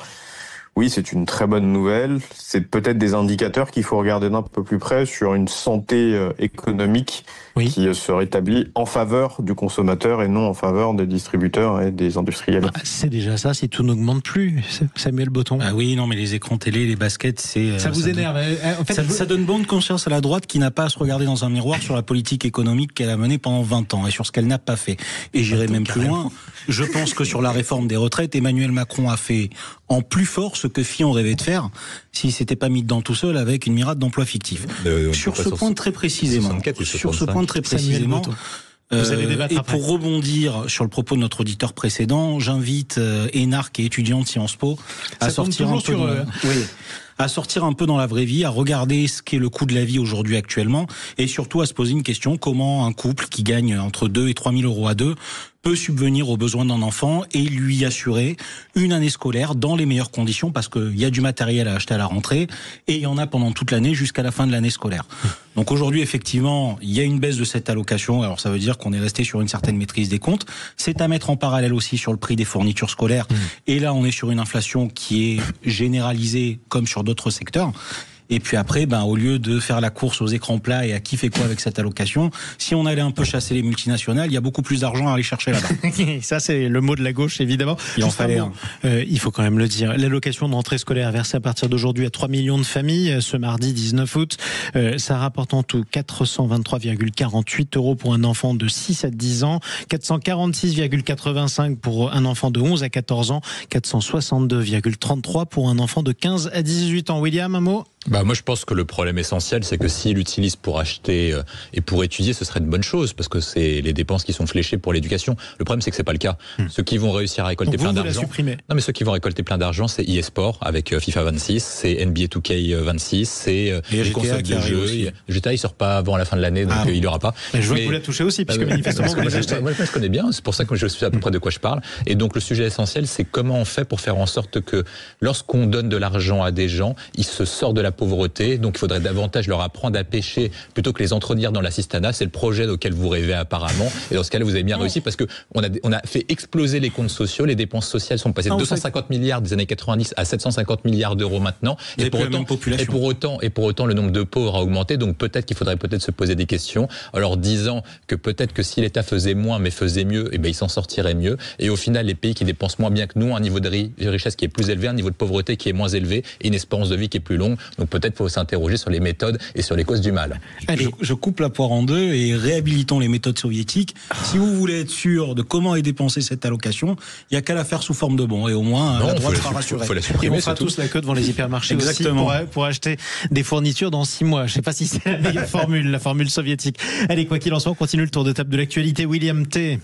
oui, c'est une très bonne nouvelle. C'est peut-être des indicateurs qu'il faut regarder d'un peu plus près sur une santé économique qui se rétablit en faveur du consommateur et non en faveur des distributeurs et des industriels. C'est déjà ça, si tout n'augmente plus, Samuel Botton. Ah oui, non, mais les écrans télé, les baskets, c'est... Ça vous énerve. En fait, ça donne bonne conscience à la droite qui n'a pas à se regarder dans un miroir sur la politique économique qu'elle a menée pendant 20 ans et sur ce qu'elle n'a pas fait. Et j'irai même plus loin. Je pense que sur la réforme des retraites, Emmanuel Macron a fait en plus fort ce que Fillon rêvait de faire s'il s'était pas mis dedans tout seul avec une mirade d'emplois fictifs. Sur ce point très précisément, vous allez débattre et après. pour rebondir sur le propos de notre auditeur précédent, j'invite énarques et étudiants de Sciences Po à sortir un peu dans la vraie vie, à regarder ce qu'est le coût de la vie aujourd'hui actuellement et surtout à se poser une question: comment un couple qui gagne entre 2 et 3 000 euros à deux peut subvenir aux besoins d'un enfant et lui assurer une année scolaire dans les meilleures conditions, parce qu'il y a du matériel à acheter à la rentrée et il y en a pendant toute l'année jusqu'à la fin de l'année scolaire. Donc aujourd'hui, effectivement, il y a une baisse de cette allocation. Alors ça veut dire qu'on est resté sur une certaine maîtrise des comptes. C'est à mettre en parallèle aussi sur le prix des fournitures scolaires. Et là, on est sur une inflation qui est généralisée comme sur d'autres secteurs. Et puis après, au lieu de faire la course aux écrans plats et à qui fait quoi avec cette allocation, si on allait un peu chasser les multinationales, il y a beaucoup plus d'argent à aller chercher là-bas. Ça, c'est le mot de la gauche, évidemment. Il en fallait un. Il faut quand même le dire. L'allocation de rentrée scolaire versée à partir d'aujourd'hui à 3 millions de familles, ce mardi 19 août, ça rapporte en tout 423,48 € pour un enfant de 6 à 10 ans, 446,85 pour un enfant de 11 à 14 ans, 462,33 pour un enfant de 15 à 18 ans. William, un mot ? Moi, je pense que le problème essentiel, c'est que s'il l'utilise pour acheter et pour étudier, ce serait une bonne chose, parce que c'est les dépenses qui sont fléchées pour l'éducation. Le problème, c'est que c'est pas le cas. Ceux qui vont réussir à récolter plein d'argent. Non, mais ceux qui vont récolter plein d'argent, c'est eSport avec FIFA 26, c'est NBA 2K 26, c'est les consoles de jeux. GTA, il sort pas avant la fin de l'année, donc il y aura pas. Mais je vois que vous la touchez aussi, puisque manifestement, vous les achetez. Moi, je connais bien, c'est pour ça que je sais à peu près de quoi je parle. Et donc, le sujet essentiel, c'est comment on fait pour faire en sorte que lorsqu'on donne de l'argent à des gens, ils se sortent de la pauvreté. Donc il faudrait davantage leur apprendre à pêcher plutôt que les entretenir dans l'assistanat. C'est le projet auquel vous rêvez apparemment. Et dans ce cas-là, vous avez bien réussi, parce que on a fait exploser les comptes sociaux. Les dépenses sociales sont passées de 250 milliards des années 90 à 750 milliards d'euros maintenant. Et pour autant, le nombre de pauvres a augmenté. Donc peut-être qu'il faudrait se poser des questions, alors disant que peut-être que si l'État faisait moins mais faisait mieux, il s'en sortirait mieux. Et au final, les pays qui dépensent moins bien que nous, un niveau de richesse qui est plus élevé, un niveau de pauvreté qui est moins élevé et une espérance de vie qui est plus longue. Donc peut-être faut s'interroger sur les méthodes et sur les causes du mal. Allez, je coupe la poire en deux et réhabilitons les méthodes soviétiques. Si vous voulez être sûr de comment est dépensée cette allocation, il n'y a qu'à la faire sous forme de bons, et au moins la droite sera rassurée. Et on fera tous la queue devant les hypermarchés aussi pour acheter des fournitures dans 6 mois. Je ne sais pas si c'est la meilleure formule, la formule soviétique. Allez, quoi qu'il en soit, on continue le tour de table de l'actualité. William T.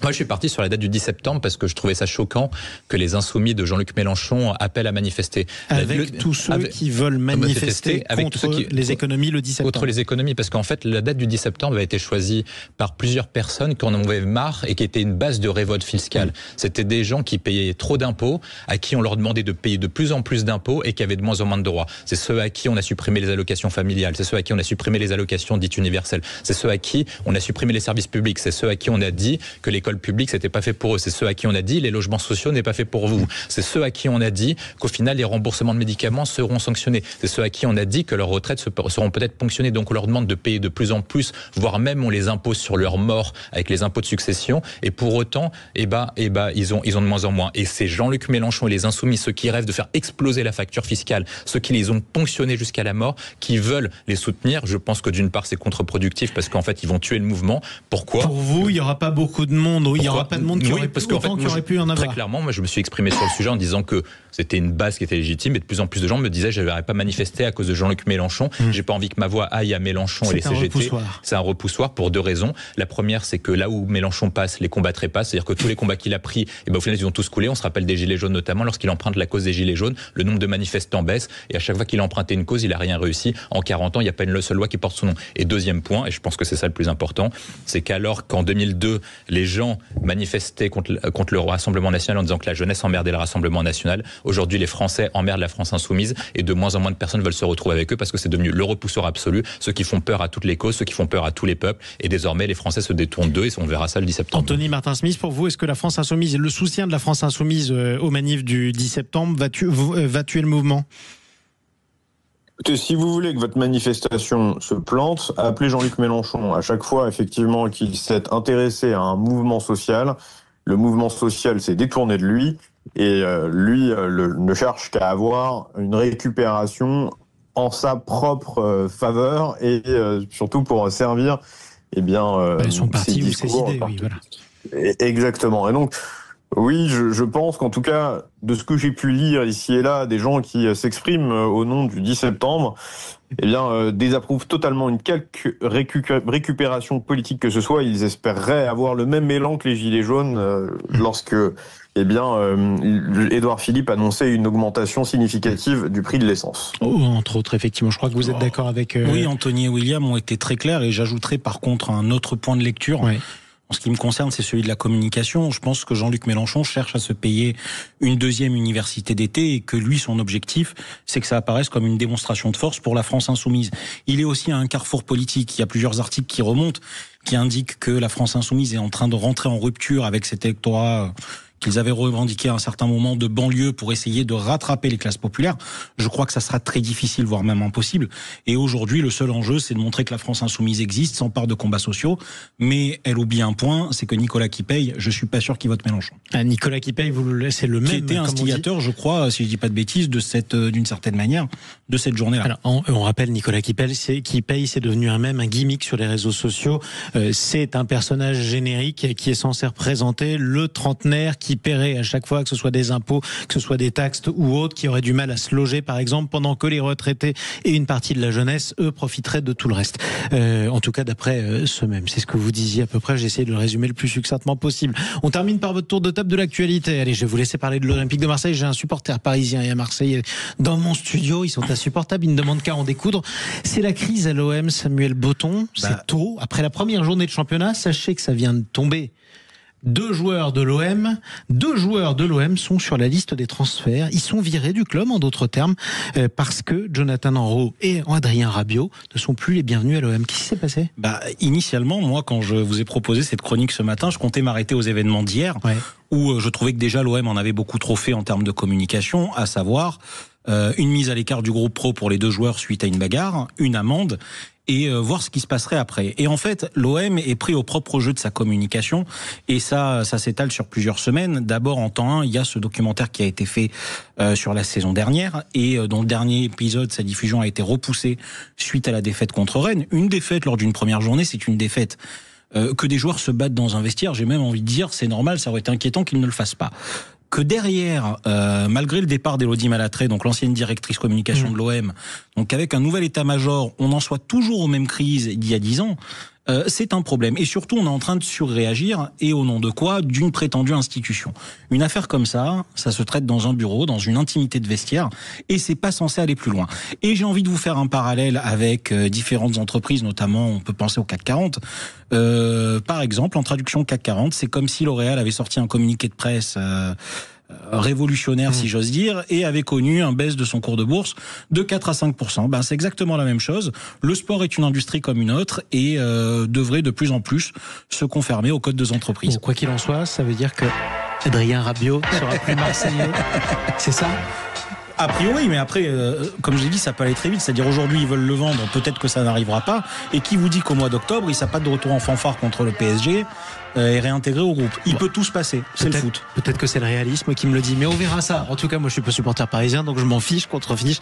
Moi, je suis parti sur la date du 10 septembre parce que je trouvais ça choquant que les insoumis de Jean-Luc Mélenchon appellent à manifester. Avec tous ceux qui veulent manifester contre les économies le 10 septembre. Contre les économies, parce qu'en fait, la date du 10 septembre a été choisie par plusieurs personnes qui en avaient marre et qui était une base de révolte fiscale. C'était des gens qui payaient trop d'impôts, à qui on leur demandait de payer de plus en plus d'impôts et qui avaient de moins en moins de droits. C'est ceux à qui on a supprimé les allocations familiales, c'est ceux à qui on a supprimé les allocations dites universelles, c'est ceux à qui on a supprimé les services publics, c'est ceux à qui on a dit que l'école publique c'était pas fait pour eux, c'est ceux à qui on a dit les logements sociaux n'est pas fait pour vous, c'est ceux à qui on a dit qu'au final les remboursements de médicaments seront sanctionnés, c'est ceux à qui on a dit que leurs retraites seront peut-être ponctionnées, donc on leur demande de payer de plus en plus, voire même on les impose sur leur mort avec les impôts de succession, et pour autant ils ont de moins en moins. Et c'est Jean-Luc Mélenchon et les insoumis, ceux qui rêvent de faire exploser la facture fiscale, ceux qui les ont ponctionnés jusqu'à la mort, qui veulent les soutenir. Je pense que d'une part c'est contre-productif parce qu'en fait ils vont tuer le mouvement. Pourquoi? Pour vous, il n'y aura pas beaucoup de monde, il n'y aura pas de monde qui aurait pu en avoir. Très clairement, moi je me suis exprimé sur le sujet en disant que c'était une base qui était légitime, et de plus en plus de gens me disaient je ne verrais pas manifester à cause de Jean-Luc Mélenchon. J'ai pas envie que ma voix aille à Mélenchon et les CGT. C'est un repoussoir pour deux raisons. La première, c'est que là où Mélenchon passe, les combats trépassent, c'est-à-dire que tous les combats qu'il a pris, au final ils ont tous coulé. On se rappelle des Gilets jaunes notamment, lorsqu'il emprunte la cause des Gilets jaunes, le nombre de manifestants baisse, et à chaque fois qu'il a emprunté une cause, il n'a rien réussi. En 40 ans, il n'y a pas une seule loi qui porte son nom. Et deuxième point, et je pense que c'est ça le plus important, c'est qu'alors qu'en 2002, les gens gens manifestaient contre le Rassemblement national en disant que la jeunesse emmerdait le Rassemblement national. Aujourd'hui, les Français emmerdent la France insoumise et de moins en moins de personnes veulent se retrouver avec eux parce que c'est devenu le repousseur absolu, ceux qui font peur à toutes les causes, ceux qui font peur à tous les peuples. Et désormais, les Français se détournent d'eux et on verra ça le 10 septembre. Anthony Martin-Smith, pour vous, est-ce que la France insoumise et le soutien de la France insoumise aux manifs du 10 septembre va tuer le mouvement ? Si vous voulez que votre manifestation se plante, appelez Jean-Luc Mélenchon. À chaque fois, effectivement, qu'il s'est intéressé à un mouvement social, le mouvement social s'est détourné de lui et lui ne cherche qu'à avoir une récupération en sa propre faveur et surtout pour servir son parti ou ses idées. Oui, voilà. Exactement. Et donc, oui, je pense qu'en tout cas, de ce que j'ai pu lire ici et là, des gens qui s'expriment au nom du 10 septembre, désapprouvent totalement une quelque récupération politique que ce soit. Ils espéreraient avoir le même élan que les Gilets jaunes lorsque, Édouard Philippe annonçait une augmentation significative du prix de l'essence. Entre autres, effectivement. Je crois que vous êtes d'accord avec... Oui, Anthony et William ont été très clairs et j'ajouterai par contre un autre point de lecture. Oui. En ce qui me concerne, c'est celui de la communication. Je pense que Jean-Luc Mélenchon cherche à se payer une deuxième université d'été et que lui, son objectif, c'est que ça apparaisse comme une démonstration de force pour la France insoumise. Il est aussi à un carrefour politique. Il y a plusieurs articles qui remontent, qui indiquent que la France insoumise est en train de rentrer en rupture avec cet électorat qu'ils avaient revendiqué à un certain moment de banlieue pour essayer de rattraper les classes populaires. Je crois que ça sera très difficile, voire même impossible. Et aujourd'hui, le seul enjeu, c'est de montrer que la France insoumise existe, s'empare de combats sociaux. Mais elle oublie un point, c'est que Nicolas Kipeil, je suis pas sûr qu'il vote Mélenchon. Nicolas Kipeil, vous le laissez le même. Qui était instigateur, je crois, si je dis pas de bêtises, d'une certaine manière, de cette journée-là. Alors, on rappelle Nicolas Kipeil, c'est devenu un gimmick sur les réseaux sociaux. C'est un personnage générique qui est censé représenter le trentenaire qui paierait à chaque fois, que ce soit des impôts, que ce soit des taxes ou autres, qui aurait du mal à se loger, par exemple, pendant que les retraités et une partie de la jeunesse, eux, profiteraient de tout le reste. En tout cas, d'après ceux-mêmes. C'est ce que vous disiez à peu près. J'ai essayé de le résumer le plus succinctement possible. On termine par votre tour de table de l'actualité. Allez, je vais vous laisser parler de l'Olympique de Marseille. J'ai un supporter parisien et un Marseillais dans mon studio. Ils sont insupportables. Ils ne demandent qu'à en découdre. C'est la crise à l'OM, Samuel Botton. C'est tôt. Après la première journée de championnat, sachez que ça vient de tomber. Deux joueurs de l'OM sont sur la liste des transferts. Ils sont virés du club, en d'autres termes, parce que Jonathan Enroux et Adrien Rabiot ne sont plus les bienvenus à l'OM. Qu'est-ce qui s'est passé ? Initialement, moi, quand je vous ai proposé cette chronique ce matin, je comptais m'arrêter aux événements d'hier, où je trouvais que déjà l'OM en avait beaucoup trop fait en termes de communication, à savoir une mise à l'écart du groupe pro pour les deux joueurs suite à une bagarre, une amende, et voir ce qui se passerait après. Et en fait, l'OM est pris au propre jeu de sa communication, et ça s'étale sur plusieurs semaines. D'abord, en temps 1, il y a ce documentaire qui a été fait sur la saison dernière, et dont le dernier épisode, sa diffusion a été repoussée suite à la défaite contre Rennes. Une défaite lors d'une première journée, c'est une défaite. Que des joueurs se battent dans un vestiaire, j'ai même envie de dire, c'est normal, ça aurait été inquiétant qu'ils ne le fassent pas. Que derrière, malgré le départ d'Élodie Malatré, donc l'ancienne directrice communication de l'OM, donc avec un nouvel état-major, on en soit toujours aux mêmes crises d'il y a 10 ans, c'est un problème. Et surtout, on est en train de surréagir, et au nom de quoi ? D'une prétendue institution. Une affaire comme ça se traite dans un bureau, dans une intimité de vestiaire, et c'est pas censé aller plus loin. Et j'ai envie de vous faire un parallèle avec différentes entreprises, notamment, on peut penser au CAC 40. Par exemple, en traduction CAC 40, c'est comme si L'Oréal avait sorti un communiqué de presse révolutionnaire, si j'ose dire, et avait connu un baisse de son cours de bourse de 4 à 5%. C'est exactement la même chose. Le sport est une industrie comme une autre et devrait de plus en plus se conformer au code des entreprises. Quoi qu'il en soit, ça veut dire que Adrien Rabiot sera plus marseillais. C'est ça ? A priori, mais après, comme je l'ai dit, ça peut aller très vite. C'est-à-dire aujourd'hui, ils veulent le vendre, peut-être que ça n'arrivera pas. Et qui vous dit qu'au mois d'octobre, il ne sera pas de retour en fanfare contre le PSG et réintégré au groupe. Il peut tout se passer, c'est le foot. Peut-être que c'est le réalisme qui me le dit, mais on verra ça. En tout cas, moi je suis pas supporter parisien, donc je m'en fiche, contre-fiche.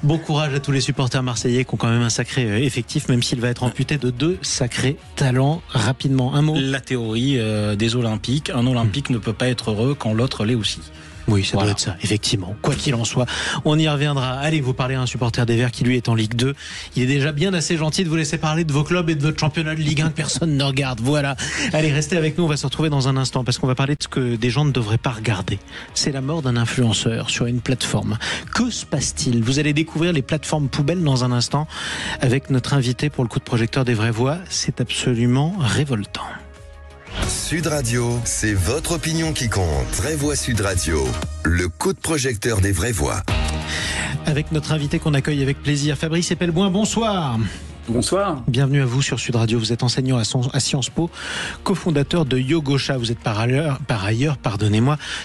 Bon courage à tous les supporters marseillais qui ont quand même un sacré effectif, même s'il va être amputé de 2 sacrés talents. Rapidement, un mot. La théorie des Olympiques. Un Olympique ne peut pas être heureux quand l'autre l'est aussi. Oui, ça doit être ça, effectivement. Quoi qu'il en soit, on y reviendra. Allez, vous parlez à un supporter des Verts qui lui est en Ligue 2. Il est déjà bien assez gentil de vous laisser parler de vos clubs et de votre championnat de Ligue 1 que personne ne regarde. Voilà. Allez, restez avec nous, on va se retrouver dans un instant parce qu'on va parler de ce que des gens ne devraient pas regarder. C'est la mort d'un influenceur sur une plateforme. Que se passe-t-il ? Vous allez découvrir les plateformes poubelles dans un instant avec notre invité pour le coup de projecteur des vraies voix. C'est absolument révoltant. Sud Radio, c'est votre opinion qui compte. Vraie Voix Sud Radio, le coup de projecteur des vraies voix. Avec notre invité qu'on accueille avec plaisir, Fabrice Epelboin, bonsoir. Bonsoir. Bienvenue à vous sur Sud Radio. Vous êtes enseignant à Sciences Po, cofondateur de Yogosha. Vous êtes par ailleurs,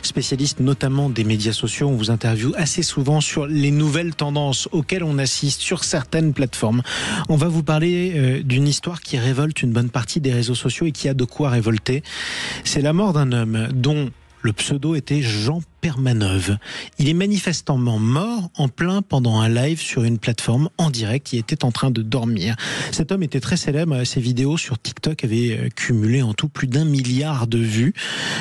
spécialiste notamment des médias sociaux. On vous interviewe assez souvent sur les nouvelles tendances auxquelles on assiste sur certaines plateformes. On va vous parler d'une histoire qui révolte une bonne partie des réseaux sociaux et qui a de quoi révolter. C'est la mort d'un homme dont le pseudo était Jean Permaneuve. Il est manifestement mort en plein pendant un live sur une plateforme en direct. Il était en train de dormir. Cet homme était très célèbre. Ses vidéos sur TikTok avaient cumulé en tout plus d'1 milliard de vues.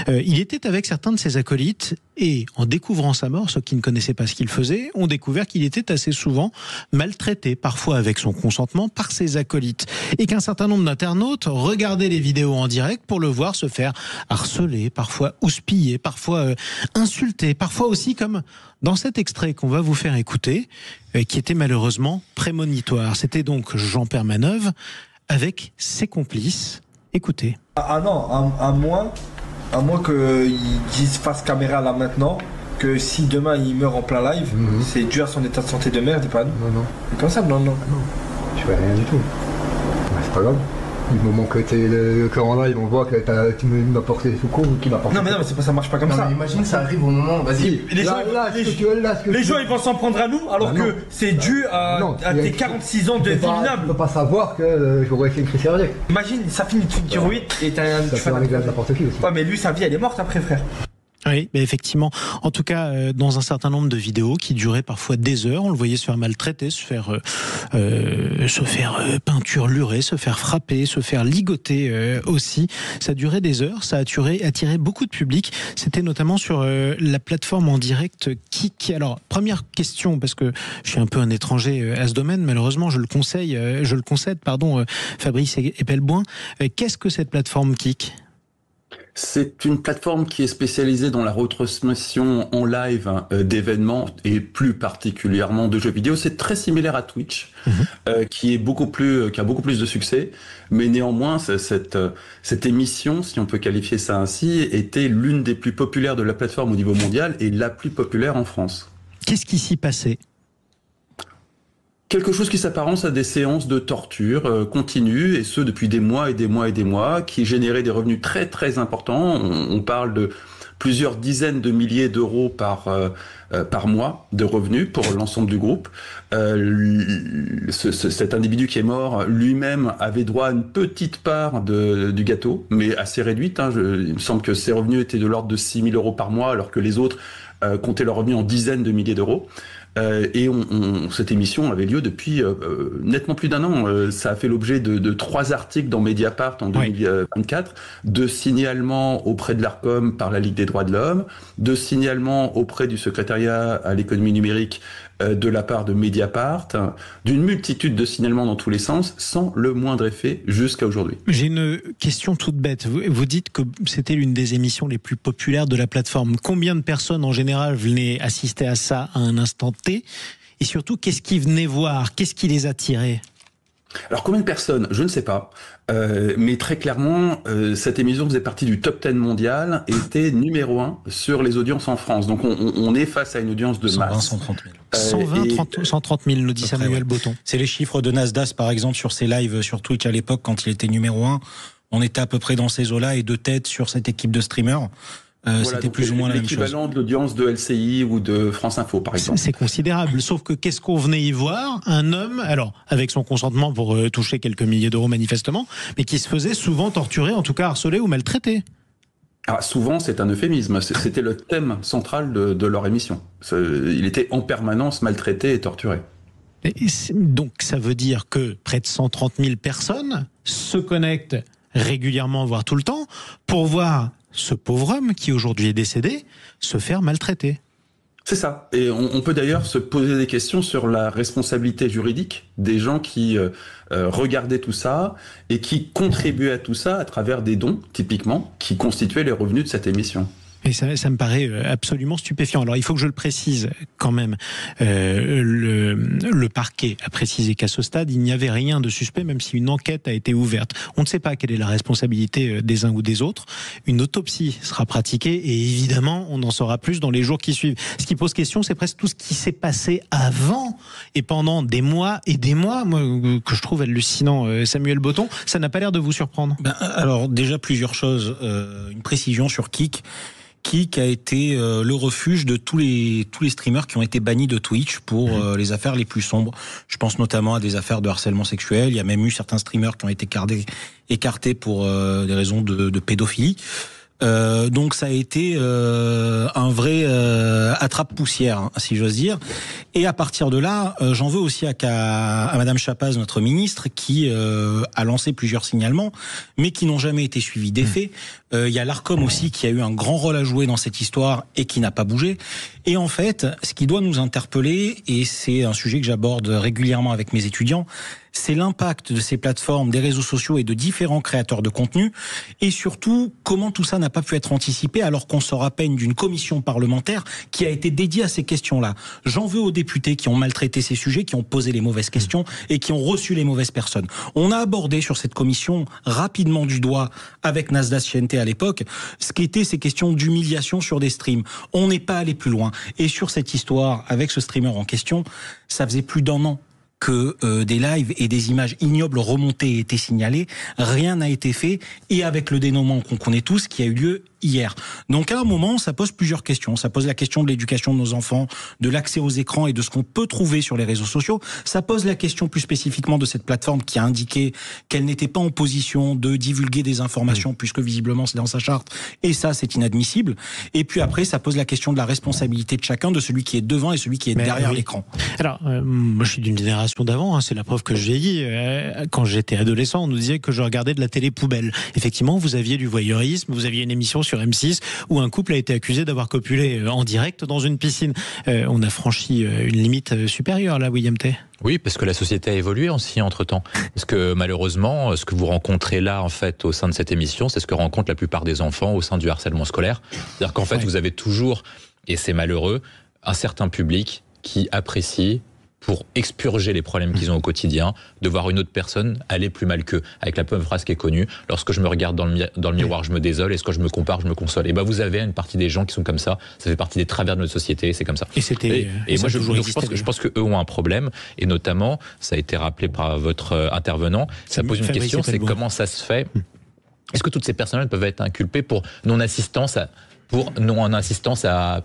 Il était avec certains de ses acolytes et en découvrant sa mort, ceux qui ne connaissaient pas ce qu'il faisait ont découvert qu'il était assez souvent maltraité, parfois avec son consentement, par ses acolytes. Et qu'un certain nombre d'internautes regardaient les vidéos en direct pour le voir se faire harceler, parfois houspiller, parfois insulter, parfois aussi comme dans cet extrait qu'on va vous faire écouter, qui était malheureusement prémonitoire. C'était donc Jean Permaneuve avec ses complices. Écoutez. Ah non, à moins qu'il fasse caméra là maintenant, que si demain il meurt en plein live, c'est dû à son état de santé de merde, pas non. C'est comme ça, non. Je fais rien du tout. C'est pas grave. Du moment que t'es en live, on voit que tu m'as porté des secours ou qui m'a porté. Non mais c'est pas, ça marche pas comme ça. Mais imagine ça arrive au moment, vas-y. Les gens ils vont s'en prendre à nous alors que c'est dû à tes 46 ans de vie minable. Tu peux pas savoir que j'aurais fait une crise cardiaque. Imagine, ça finit de thyroïde et t'as un... Ça fait un exemple de n'importe qui aussi. Ouais mais lui sa vie elle est morte après frère. Oui, mais effectivement. En tout cas, dans un certain nombre de vidéos qui duraient parfois des heures, on le voyait se faire maltraiter, se faire peinturlurer, se faire frapper, se faire ligoter aussi. Ça durait des heures, ça a attiré beaucoup de public. C'était notamment sur la plateforme en direct Kik. Alors, première question, parce que je suis un peu un étranger à ce domaine, malheureusement, je le concède, Fabrice Epelboin. Qu'est-ce que cette plateforme Kik ? C'est une plateforme qui est spécialisée dans la retransmission en live d'événements et plus particulièrement de jeux vidéo. C'est très similaire à Twitch, qui a beaucoup plus de succès. Mais néanmoins, cette émission, si on peut qualifier ça ainsi, était l'une des plus populaires de la plateforme au niveau mondial et la plus populaire en France. Qu'est-ce qui s'y passait ? Quelque chose qui s'apparence à des séances de torture continues, et ce depuis des mois et des mois et des mois, qui généraient des revenus très très importants. On parle de plusieurs dizaines de milliers d'euros par mois de revenus pour l'ensemble du groupe. Cet individu qui est mort lui-même avait droit à une petite part du gâteau, mais assez réduite. Il me semble que ses revenus étaient de l'ordre de 6 000 euros par mois, alors que les autres comptaient leurs revenus en dizaines de milliers d'euros. Et cette émission avait lieu depuis nettement plus d'1 an. Ça a fait l'objet de 3 articles dans Mediapart en 2024, 2 signalements auprès de l'Arcom par la Ligue des droits de l'homme, 2 signalements auprès du secrétariat à l'économie numérique de la part de Mediapart, d'une multitude de signalements dans tous les sens, sans le moindre effet jusqu'à aujourd'hui. J'ai une question toute bête. Vous dites que c'était l'une des émissions les plus populaires de la plateforme. Combien de personnes en général venaient assister à ça à un instant T ? Et surtout, qu'est-ce qu'ils venaient voir ? Qu'est-ce qui les attirait ? Alors combien de personnes ? Je ne sais pas. Mais très clairement, cette émission faisait partie du top 10 mondial et était numéro 1 sur les audiences en France. Donc on est face à une audience de masse. 130 000. 130 000, nous dit Samuel Botton. C'est les chiffres de Nasdaq, par exemple, sur ses lives sur Twitch à l'époque, quand il était numéro 1. On était à peu près dans ces eaux-là et de tête sur cette équipe de streamers. C'était plus ou moins la même chose. L'équivalent de l'audience de LCI ou de France Info, par exemple. C'est considérable. Sauf que qu'est-ce qu'on venait y voir ? Un homme, alors avec son consentement pour toucher quelques milliers d'euros manifestement, mais qui se faisait souvent torturer, en tout cas harceler ou maltraiter. Ah, souvent, c'est un euphémisme. C'était le thème central de leur émission. Il était en permanence maltraité et torturé. Donc ça veut dire que près de 130 000 personnes se connectent régulièrement, voire tout le temps, pour voir ce pauvre homme qui aujourd'hui est décédé se faire maltraiter. C'est ça. Et on peut d'ailleurs se poser des questions sur la responsabilité juridique des gens qui regardaient tout ça et qui contribuaient à tout ça à travers des dons, typiquement, qui constituaient les revenus de cette émission. Et ça me paraît absolument stupéfiant. Alors il faut que je le précise quand même. Le parquet a précisé qu'à ce stade, il n'y avait rien de suspect, même si une enquête a été ouverte. On ne sait pas quelle est la responsabilité des uns ou des autres. Une autopsie sera pratiquée et évidemment, on en saura plus dans les jours qui suivent. Ce qui pose question, c'est presque tout ce qui s'est passé avant et pendant des mois et des mois, moi, que je trouve hallucinant. Samuel Botton, ça n'a pas l'air de vous surprendre? Alors déjà plusieurs choses. Une précision sur Kik. Kik a été le refuge de tous les streamers qui ont été bannis de Twitch pour les affaires les plus sombres. Je pense notamment à des affaires de harcèlement sexuel. Il y a même eu certains streamers qui ont été écartés pour des raisons de pédophilie. Donc ça a été un vrai attrape-poussière, hein, si j'ose dire. Et à partir de là, j'en veux aussi à Madame Chapaz, notre ministre, qui a lancé plusieurs signalements, mais qui n'ont jamais été suivis d'effet. Il y a l'Arcom aussi qui a eu un grand rôle à jouer dans cette histoire et qui n'a pas bougé. Et en fait, ce qui doit nous interpeller, et c'est un sujet que j'aborde régulièrement avec mes étudiants, c'est l'impact de ces plateformes, des réseaux sociaux et de différents créateurs de contenu, et surtout comment tout ça n'a pas pu être anticipé alors qu'on sort à peine d'une commission parlementaire qui a été dédiée à ces questions-là. J'en veux aux députés qui ont maltraité ces sujets, qui ont posé les mauvaises questions et qui ont reçu les mauvaises personnes. On a abordé sur cette commission rapidement du doigt avec Nasdaq Chiente à l'époque ce qu'étaient ces questions d'humiliation sur des streams. On n'est pas allé plus loin. Et sur cette histoire avec ce streamer en question, ça faisait plus d'1 an que des lives et des images ignobles remontées étaient signalées, rien n'a été fait, et avec le dénouement qu'on connaît tous, qui a eu lieu hier. Donc à un moment, ça pose plusieurs questions. Ça pose la question de l'éducation de nos enfants, de l'accès aux écrans et de ce qu'on peut trouver sur les réseaux sociaux. Ça pose la question plus spécifiquement de cette plateforme qui a indiqué qu'elle n'était pas en position de divulguer des informations, puisque visiblement c'est dans sa charte, et ça c'est inadmissible. Et puis après, ça pose la question de la responsabilité de chacun, de celui qui est devant et celui qui est derrière l'écran. Alors, moi je suis d'une génération d'avant, hein, c'est la preuve que je vieillis. Quand j'étais adolescent, on nous disait que je regardais de la télé poubelle. Effectivement, vous aviez du voyeurisme, vous aviez une émission sur M6 où un couple a été accusé d'avoir copulé en direct dans une piscine. On a franchi une limite supérieure là, William Tay. Oui, parce que la société a évolué aussi entre-temps. Parce que malheureusement, ce que vous rencontrez là, en fait, au sein de cette émission, c'est ce que rencontrent la plupart des enfants au sein du harcèlement scolaire. C'est-à-dire qu'en fait, vous avez toujours, et c'est malheureux, un certain public qui apprécie, pour expurger les problèmes qu'ils ont au quotidien, de voir une autre personne aller plus mal qu'eux. Avec la même phrase qui est connue, lorsque je me regarde dans le miroir, je me désole, et quand je me compare, je me console. Et ben vous avez une partie des gens qui sont comme ça, ça fait partie des travers de notre société, c'est comme ça. Et moi je pense que eux ont un problème, et notamment, ça a été rappelé par votre intervenant, ça pose une question, c'est comment ça se fait. Est-ce que toutes ces personnes peuvent être inculpées pour non-assistance à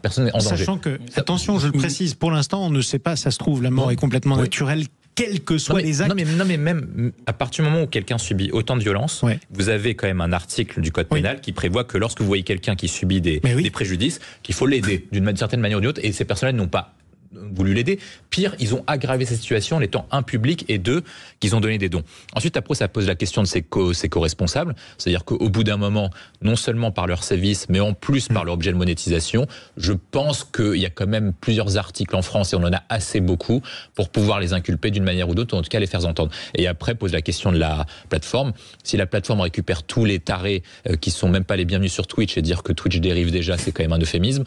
personne en danger. Sachant que, attention, je le précise, pour l'instant, on ne sait pas, ça se trouve, la mort est complètement naturelle, quels que soient les actes. Non, mais même à partir du moment où quelqu'un subit autant de violence, vous avez quand même un article du Code pénal qui prévoit que lorsque vous voyez quelqu'un qui subit des préjudices, qu'il faut l'aider d'une certaine manière ou d'une autre, et ces personnes-là n'ont pas voulu l'aider. Pire, ils ont aggravé cette situation en étant un public, et deux, qu'ils ont donné des dons. Ensuite, après, ça pose la question de ces co-responsables. C'est-à-dire qu'au bout d'un moment, non seulement par leur service, mais en plus par leur objet de monétisation, je pense qu'il y a quand même plusieurs articles en France, et on en a assez beaucoup, pour pouvoir les inculper d'une manière ou d'autre, ou en tout cas les faire entendre. Et après, pose la question de la plateforme. Si la plateforme récupère tous les tarés qui sont même pas les bienvenus sur Twitch, et dire que Twitch dérive déjà, c'est quand même un euphémisme,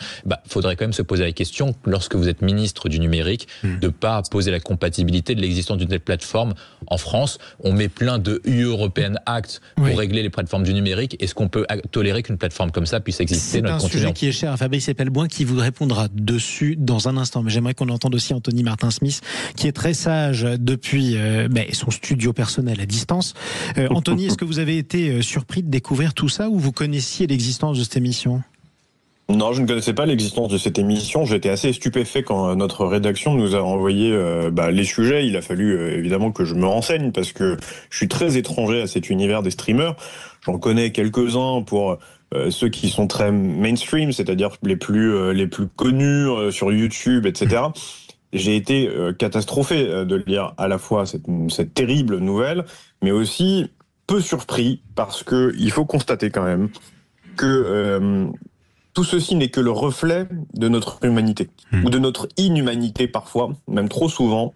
faudrait quand même se poser la question, lorsque vous êtes ministre du numérique, de pas poser la compatibilité de l'existence d'une telle plateforme en France. On met plein de UE European Act pour régler les plateformes du numérique. Est-ce qu'on peut tolérer qu'une plateforme comme ça puisse exister dans notre continent ? C'est un sujet qui est cher à Fabrice Epelboin, qui vous répondra dessus dans un instant. Mais j'aimerais qu'on entende aussi Anthony Martin-Smith, qui est très sage depuis son studio personnel à distance. Anthony, est-ce que vous avez été surpris de découvrir tout ça, ou vous connaissiez l'existence de cette émission ? Non, je ne connaissais pas l'existence de cette émission. J'étais assez stupéfait quand notre rédaction nous a envoyé les sujets. Il a fallu évidemment que je me renseigne, parce que je suis très étranger à cet univers des streamers. J'en connais quelques-uns pour ceux qui sont très mainstream, c'est-à-dire les plus connus sur YouTube, etc. J'ai été catastrophé de lire à la fois cette terrible nouvelle, mais aussi peu surpris, parce que il faut constater quand même que tout ceci n'est que le reflet de notre humanité, ou de notre inhumanité parfois, même trop souvent.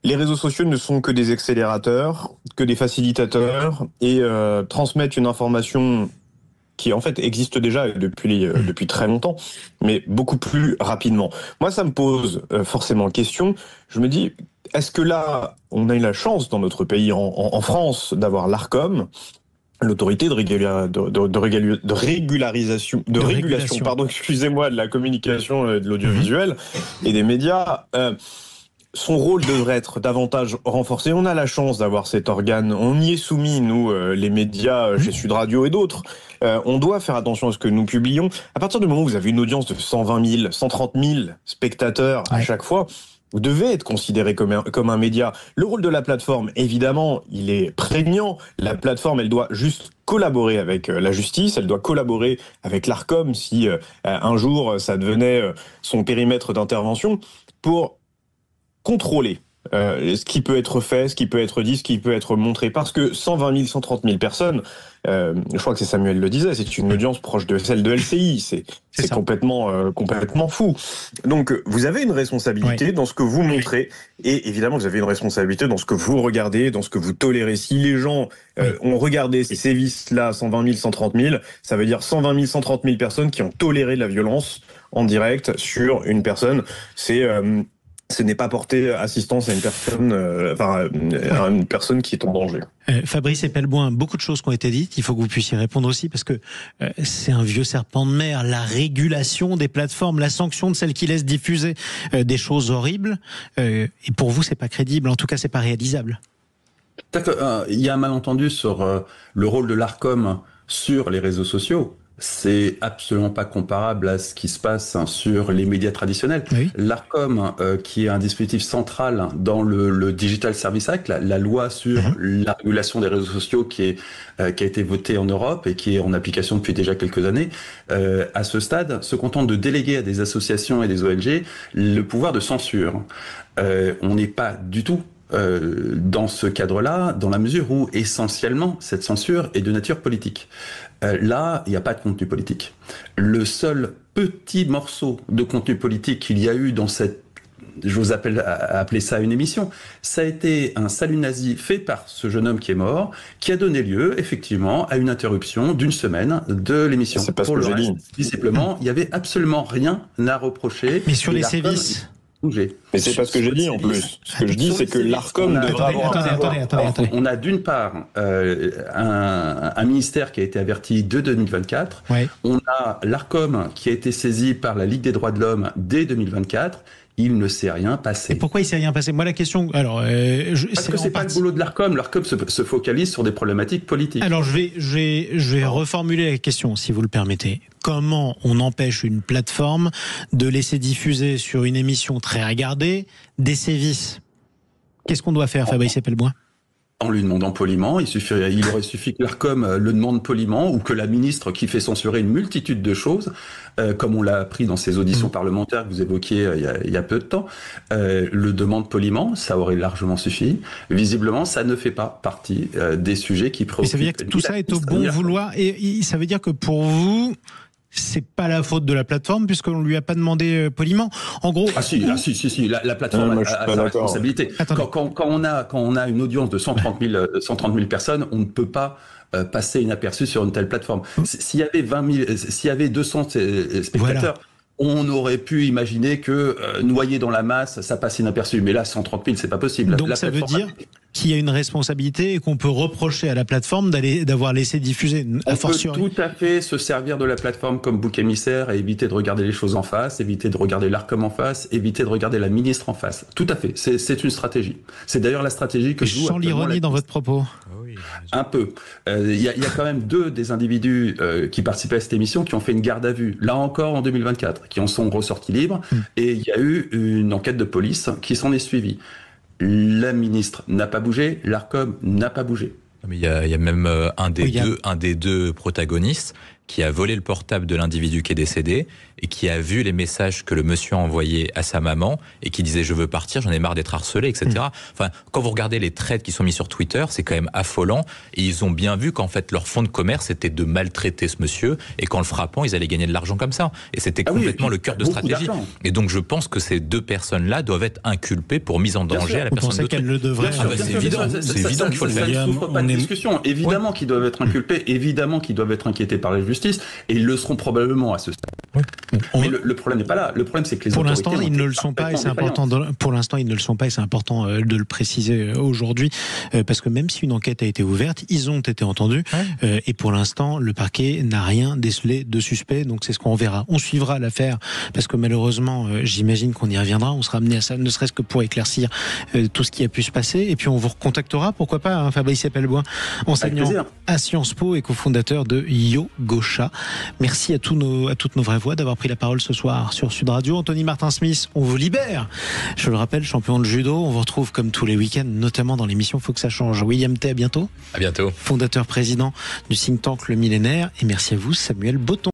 Les réseaux sociaux ne sont que des accélérateurs, que des facilitateurs, et transmettent une information qui en fait existe déjà depuis très longtemps, mais beaucoup plus rapidement. Moi, ça me pose forcément question. Je me dis, est-ce que là, on a eu la chance dans notre pays, en France, d'avoir l'Arcom, l'autorité de régulation, excusez-moi, de la communication, de l'audiovisuel et des médias. Son rôle devrait être davantage renforcé. On a la chance d'avoir cet organe. On y est soumis, nous, les médias, chez Sud Radio et d'autres. On doit faire attention à ce que nous publions. À partir du moment où vous avez une audience de 120 000, 130 000 spectateurs à chaque fois, vous devez être considéré comme un média. Le rôle de la plateforme, évidemment, il est prégnant. La plateforme, elle doit juste collaborer avec la justice, elle doit collaborer avec l'Arcom si un jour ça devenait son périmètre d'intervention pour contrôler ce qui peut être fait, ce qui peut être dit, ce qui peut être montré. Parce que 120 000, 130 000 personnes, je crois que c'est Samuel le disait, c'est une audience proche de celle de LCI. C'est complètement fou. Donc, vous avez une responsabilité dans ce que vous montrez. Et évidemment, vous avez une responsabilité dans ce que vous regardez, dans ce que vous tolérez. Si les gens ont regardé ces sévices-là, 120 000, 130 000, ça veut dire 120 000, 130 000 personnes qui ont toléré la violence en direct sur une personne. Ce n'est pas porter assistance à une personne, à une personne qui est en danger. Fabrice Epelboin, beaucoup de choses qui ont été dites. Il faut que vous puissiez répondre aussi parce que c'est un vieux serpent de mer. La régulation des plateformes, la sanction de celles qui laissent diffuser des choses horribles. Et pour vous, c'est pas crédible. En tout cas, c'est pas réalisable. Il y a un malentendu sur le rôle de l'Arcom sur les réseaux sociaux. C'est absolument pas comparable à ce qui se passe sur les médias traditionnels. Oui. L'Arcom, qui est un dispositif central dans le Digital Service Act, la loi sur la régulation des réseaux sociaux qui a été votée en Europe et qui est en application depuis déjà quelques années, à ce stade, se contente de déléguer à des associations et des ONG le pouvoir de censure. On n'est pas du tout dans ce cadre-là, dans la mesure où essentiellement cette censure est de nature politique. Là, il n'y a pas de contenu politique. Le seul petit morceau de contenu politique qu'il y a eu dans cette, j'ose appeler ça une émission, ça a été un salut nazi fait par ce jeune homme qui est mort, qui a donné lieu effectivement à une interruption d'une semaine de l'émission. C'est pas ce que j'ai dit. Visiblement, il n'y avait absolument rien à reprocher. Mais sur les sévices. Mais c'est pas ce que j'ai dit en plus. Ce que je dis, c'est que l'Arcom devrait avoir... On a d'une part un ministère qui a été averti de 2024. Ouais. On a l'Arcom qui a été saisi par la Ligue des droits de l'homme dès 2024. Il ne s'est rien passé. Et pourquoi il s'est rien passé? Moi, la question... Alors, parce que c'est pas le boulot de l'Arcom. L'Arcom se focalise sur des problématiques politiques. Alors, je vais reformuler la question, si vous le permettez. Comment on empêche une plateforme de laisser diffuser sur une émission très regardée des sévices? Qu'est-ce qu'on doit faire, Fabrice Epelboin? En lui demandant poliment, il aurait suffi que l'Arcom le demande poliment, ou que la ministre qui fait censurer une multitude de choses, comme on l'a appris dans ces auditions parlementaires que vous évoquiez il y a peu de temps, le demande poliment, ça aurait largement suffi. Visiblement, ça ne fait pas partie des sujets qui préoccupent. Mais ça veut dire que tout ça est au bon vouloir, et ça veut dire que pour vous... c'est pas la faute de la plateforme puisqu'on lui a pas demandé poliment. En gros, si, la plateforme a sa responsabilité. Quand on a une audience de 130 000 personnes, on ne peut pas passer inaperçu sur une telle plateforme. S'il y avait 200 spectateurs. Voilà. On aurait pu imaginer que noyé dans la masse, ça passe inaperçu. Mais là, 130 000, c'est pas possible. Donc ça veut dire qu'il y a une responsabilité et qu'on peut reprocher à la plateforme d'avoir laissé diffuser. On peut tout à fait se servir de la plateforme comme bouc émissaire et éviter de regarder les choses en face, éviter de regarder l'Arcom en face, éviter de regarder la ministre en face. Tout à fait. C'est une stratégie. C'est d'ailleurs la stratégie que je sens l'ironie dans votre propos. Un peu. Il y a quand même deux des individus qui participaient à cette émission qui ont fait une garde à vue, là encore en 2024, qui en sont ressortis libres, et il y a eu une enquête de police qui s'en est suivie. La ministre n'a pas bougé, l'Arcom n'a pas bougé. Mais il y a même un des deux protagonistes qui a volé le portable de l'individu qui est décédé et qui a vu les messages que le monsieur a envoyés à sa maman et qui disait « je veux partir, j'en ai marre d'être harcelé », etc. Enfin, quand vous regardez les trades qui sont mis sur Twitter, c'est quand même affolant et ils ont bien vu qu'en fait leur fond de commerce était de maltraiter ce monsieur et qu'en le frappant, ils allaient gagner de l'argent comme ça. Et c'était complètement le cœur de stratégie. Et donc je pense que ces deux personnes-là doivent être inculpées pour mise en danger à la personne de qu'elle le devrait. C'est évident qu'il faut le faire. Ça ne souffre pas de discussion. Évidemment qu'ils doivent être inculpés, évidemment qu'ils doivent être inquiétés par la justice. justice, et ils le seront probablement à ce stade. Oui. Mais le problème n'est pas là. Le problème, c'est que les pour autorités l'instant, ils ne le sont pas, et c'est important. Pour l'instant, ils ne le sont pas, et c'est important de le préciser aujourd'hui, parce que même si une enquête a été ouverte, ils ont été entendus, et pour l'instant, le parquet n'a rien décelé de suspect. Donc c'est ce qu'on verra. On suivra l'affaire, parce que malheureusement, j'imagine qu'on y reviendra. On sera amené à ça, ne serait-ce que pour éclaircir tout ce qui a pu se passer. Et puis on vous recontactera, pourquoi pas, hein, Fabrice Appelboin, enseignant à Sciences Po et cofondateur de Yogosha. Merci à toutes nos vraies voix d'avoir pris la parole ce soir sur Sud Radio. Anthony Martin-Smith, on vous libère. Je le rappelle, champion de judo. On vous retrouve comme tous les week-ends, notamment dans l'émission Faut que ça change. William Tay, à bientôt. À bientôt. Fondateur président du think tank Le Millénaire. Et merci à vous, Samuel Botton.